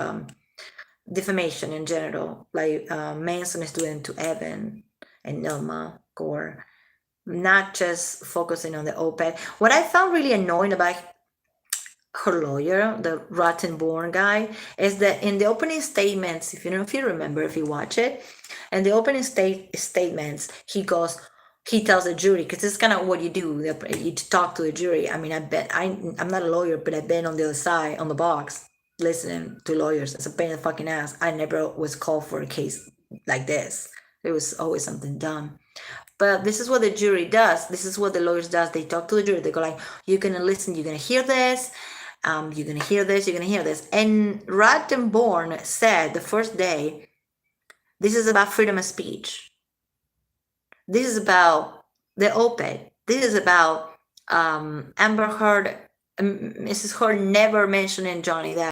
defamation in general, like Manson is doing to Evan and Nilma Gore, not just focusing on the op-ed. What I found really annoying about her lawyer, the Rottenborn guy, is that in the opening statements, if you remember, if you watch it, and the opening statements, he tells the jury, because it's kind of what you do, you talk to the jury. I mean, I'm not a lawyer, but I've been on the other side, on the box, listening to lawyers. It's a pain in the fucking ass. I never was called for a case like this. It was always something dumb. But this is what the jury does. This is what the lawyers does. They talk to the jury. They go like, you're going to listen. You're going to hear this. You're going to hear this. You're going to hear this. And Rottenborn said the first day, this is about freedom of speech. This is about the op-ed. This is about Amber Heard, Mrs. Heard never mentioning Johnny Depp.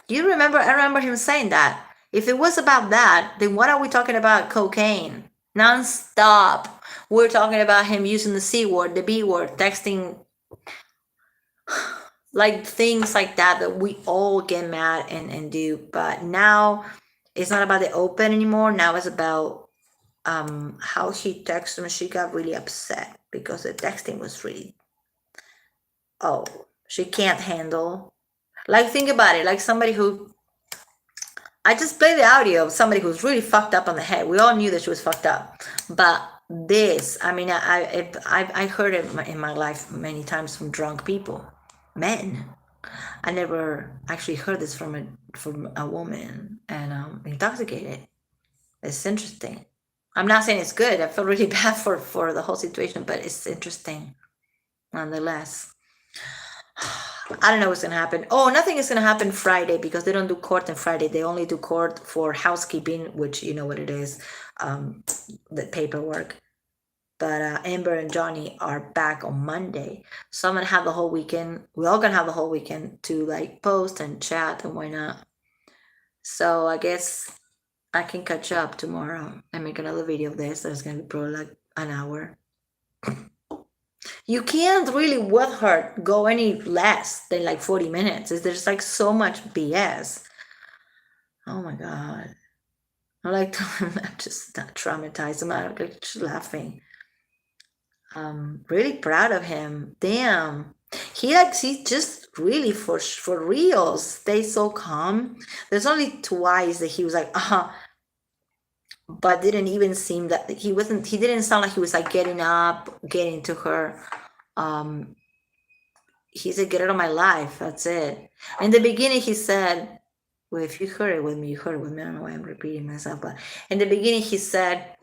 Do you remember? I remember him saying that. If it was about that, then what are we talking about? Cocaine. Non-stop. We're talking about him using the C word, the B word, texting, like things like that we all get mad and do. But now it's not about the open anymore. Now it's about how he texted him. She got really upset because the texting was really, she can't handle. Like, think about it, like somebody who, I just played the audio of somebody who's really fucked up on the head. We all knew that she was fucked up. But this, I mean, I heard it in my life many times from drunk people, men. I never actually heard this from a woman and intoxicated. It's interesting. I'm not saying it's good. I feel really bad for the whole situation, but it's interesting nonetheless. I don't know what's going to happen. Nothing is going to happen Friday because they don't do court on Friday. They only do court for housekeeping, which you know what it is, the paperwork. But Amber and Johnny are back on Monday. So I'm going to have the whole weekend. We're all going to have the whole weekend to like post and chat and why not. So I guess I can catch up tomorrow and make another video of this. There's going to be probably like an hour. You can't really with her go any less than like 40 minutes. There's like so much BS. Oh my god. I like I'm just not traumatized. I'm like just laughing. Really proud of him. Damn. He's just really for real stay so calm. There's only twice that he was like, but didn't even seem that he didn't sound like he was like getting up, getting to her. He said, get out of my life. That's it. In the beginning, he said, well, if you heard it with me, you heard it with me. I don't know why I'm repeating myself, but in the beginning, he said,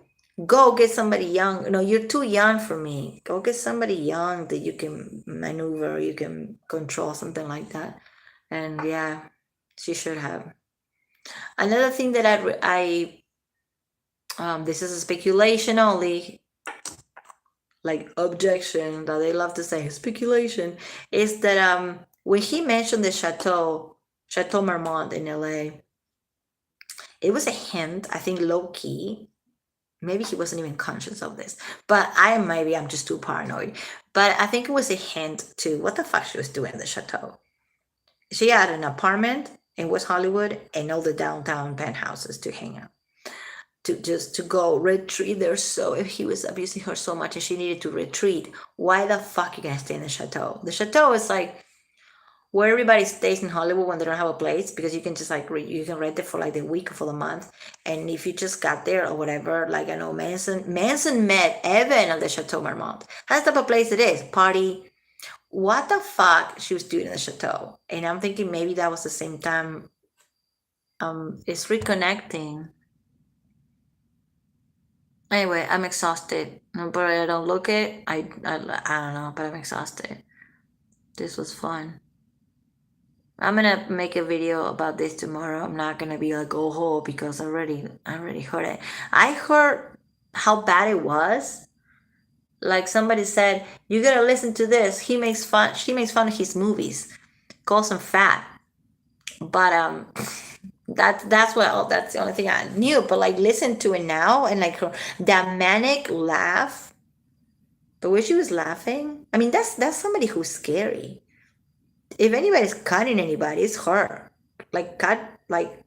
go get somebody young. No, you're too young for me. Go get somebody young that you can maneuver, you can control, something like that. And yeah, she should have. Another thing that this is a speculation only, like objection that they love to say, speculation, is that when he mentioned the Chateau Marmont in LA, it was a hint, I think low key. Maybe he wasn't even conscious of this, but maybe I'm just too paranoid. But I think it was a hint to what the fuck she was doing in the Chateau. She had an apartment in West Hollywood and all the downtown penthouses to hang out. To go retreat there. So if he was abusing her so much and she needed to retreat, why the fuck you gonna stay in the Chateau? The Chateau is like where everybody stays in Hollywood when they don't have a place, because you can just like you can rent it for like the week or for the month. And if you just got there or whatever, like I know Manson met Evan at the Chateau Marmont. That's the type of place it is. Party. What the fuck she was doing in the Chateau? And I'm thinking maybe that was the same time. It's reconnecting. Anyway, I'm exhausted. But I don't look it. I don't know, but I'm exhausted. This was fun. I'm gonna make a video about this tomorrow. I'm not gonna be like, oh, because I already heard it. I heard how bad it was. Like somebody said, you gotta listen to this. She makes fun of his movies, calls him fat. But that's the only thing I knew. But like listen to it now and like that manic laugh, the way she was laughing. I mean, that's somebody who's scary. If anybody's cutting anybody, it's her. Like cut like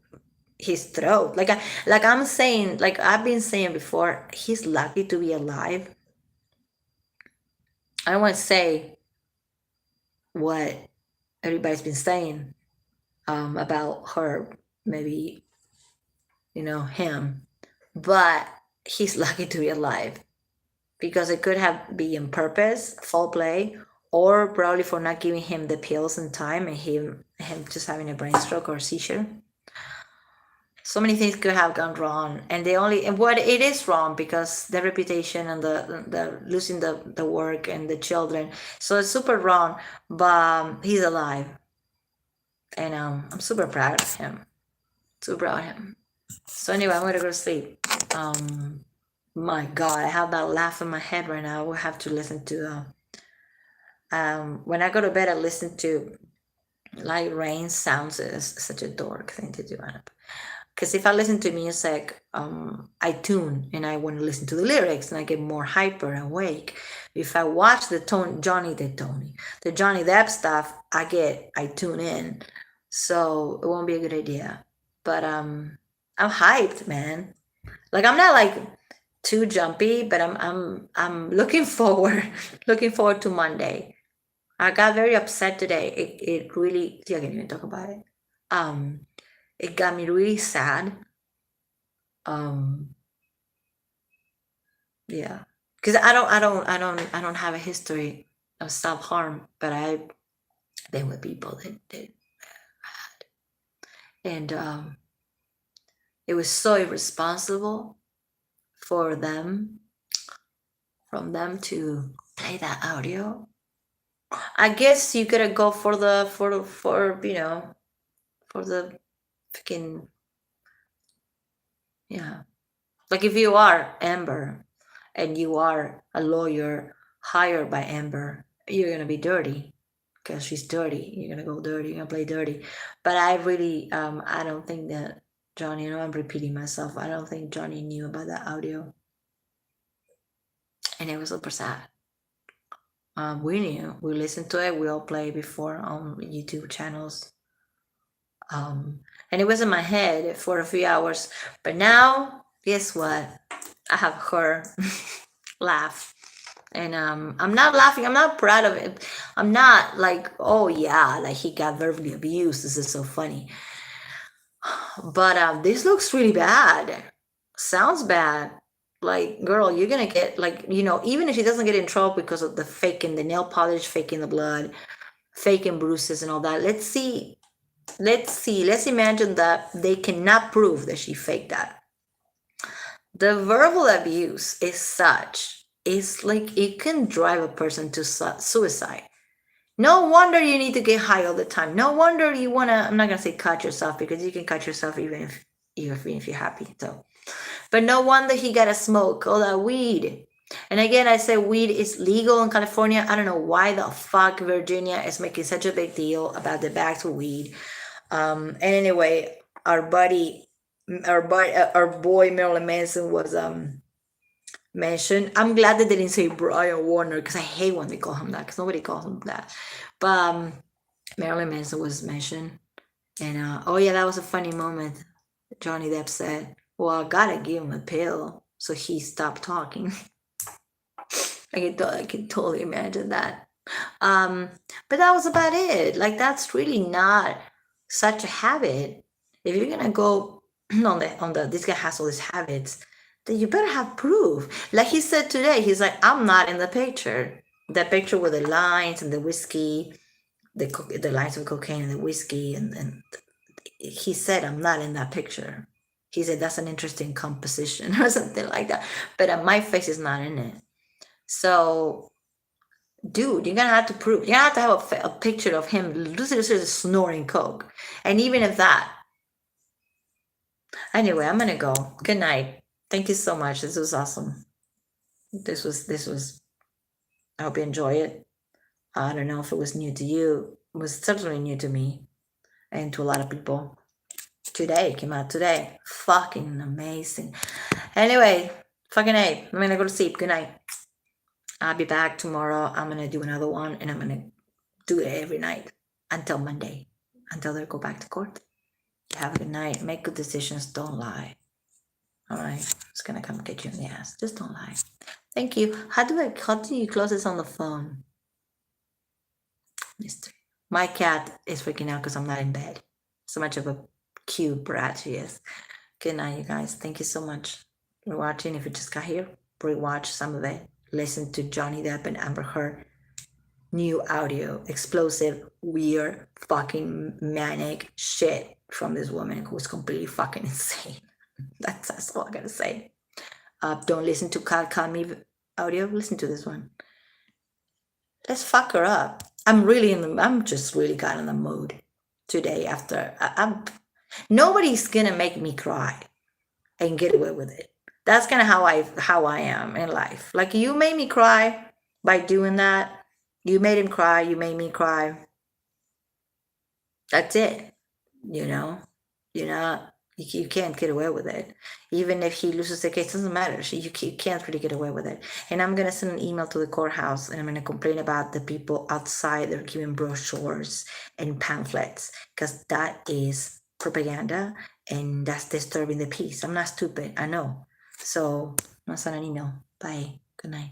his throat. Like I'm saying, like I've been saying before, he's lucky to be alive. I don't want to say what everybody's been saying about her, maybe him, but he's lucky to be alive, because it could have been purpose, foul play, or probably for not giving him the pills in time and him just having a brain stroke or seizure. So many things could have gone wrong, and what it is wrong, because the reputation and the losing the work and the children, so it's super wrong. But he's alive, and I'm super proud of him. So anyway, I'm gonna go to sleep. My God, I have that laugh in my head right now. I will have to listen to when I go to bed, I listen to like rain sounds. Is such a dork thing to do, because if I listen to music, I tune and I want to listen to the lyrics and I get more hyper and awake. If I watch the Johnny Depp stuff, I tune in, so it won't be a good idea. But I'm hyped, man. Like I'm not like too jumpy, but I'm looking forward to Monday. I got very upset today. It really, I can't even talk about it. It got me really sad. Yeah, because I don't have a history of self-harm, but I've been with people that had, and it was so irresponsible from them to play that audio. I guess you gotta go for the freaking, yeah. Like if you are Amber and you are a lawyer hired by Amber, you're gonna be dirty because she's dirty. You're gonna go dirty. You're gonna play dirty. But I really, I don't think that Johnny. I'm repeating myself. I don't think Johnny knew about that audio, and it was super sad. We knew. We listened to it. We all played before on YouTube channels. And it was in my head for a few hours. But now, guess what? I have her laugh. And I'm not laughing. I'm not proud of it. I'm not like, oh yeah, like he got verbally abused. This is so funny. But this looks really bad. Sounds bad. Like, girl, you're gonna get like, even if he doesn't get in trouble because of the faking the nail polish, faking the blood, faking bruises and all that. Let's see. Let's imagine that they cannot prove that she faked that. The verbal abuse is such, it's like it can drive a person to suicide. No wonder you need to get high all the time. No wonder you want to, I'm not going to say cut yourself, because you can cut yourself even if you're happy. So, but no wonder he got to smoke all that weed. And again, I say weed is legal in California. I don't know why the fuck Virginia is making such a big deal about the bags of weed. And anyway, our boy Marilyn Manson was mentioned. I'm glad that they didn't say Brian Warner, because I hate when they call him that, because nobody calls him that. But Marilyn Manson was mentioned. And oh yeah, that was a funny moment. Johnny Depp said, well, I gotta give him a pill so he stopped talking. I can totally imagine that. But that was about it. Like, that's really not such a habit. If you're gonna go on the this guy has all these habits, then you better have proof. Like he said today, he's like, I'm not in the picture. The picture with the lines and the whiskey, the lines of cocaine and the whiskey, and he said, I'm not in that picture. He said, that's an interesting composition or something like that. But my face is not in it. So, dude, you're gonna have to prove. You're gonna have to have a picture of him literally snoring coke. And even if that. Anyway, I'm gonna go. Good night. Thank you so much. This was awesome. This was. I hope you enjoy it. I don't know if it was new to you. It was certainly new to me, and to a lot of people. Today, it came out today. Fucking amazing. Anyway, fucking A. I'm gonna go to sleep. Good night. I'll be back tomorrow. I'm gonna do another one, and I'm gonna do it every night until Monday, until they go back to court. Have a good night. Make good decisions. Don't lie. All right. It's gonna come get you in the ass. Just don't lie. Thank you. How do you close this on the phone? Mystery. My cat is freaking out because I'm not in bed. So much of a cute brat she is. Good night, you guys. Thank you so much for watching. If you just got here, rewatch some of it. Listen to Johnny Depp and Amber Heard. New audio, explosive, weird, fucking manic shit from this woman who's completely fucking insane. That's all I gotta say. Don't listen to Call Me audio. Listen to this one. Let's fuck her up. I'm just really got in the mood today. After nobody's gonna make me cry and get away with it. That's kind of how I am in life. Like, you made me cry by doing that. You made him cry. You made me cry. That's it. You can't get away with it. Even if he loses the case, it doesn't matter. You can't really get away with it. And I'm going to send an email to the courthouse, and I'm going to complain about the people outside. They're giving brochures and pamphlets, because that is propaganda, and that's disturbing the peace. I'm not stupid. I know. So I'm going to send an email. Bye. Good night.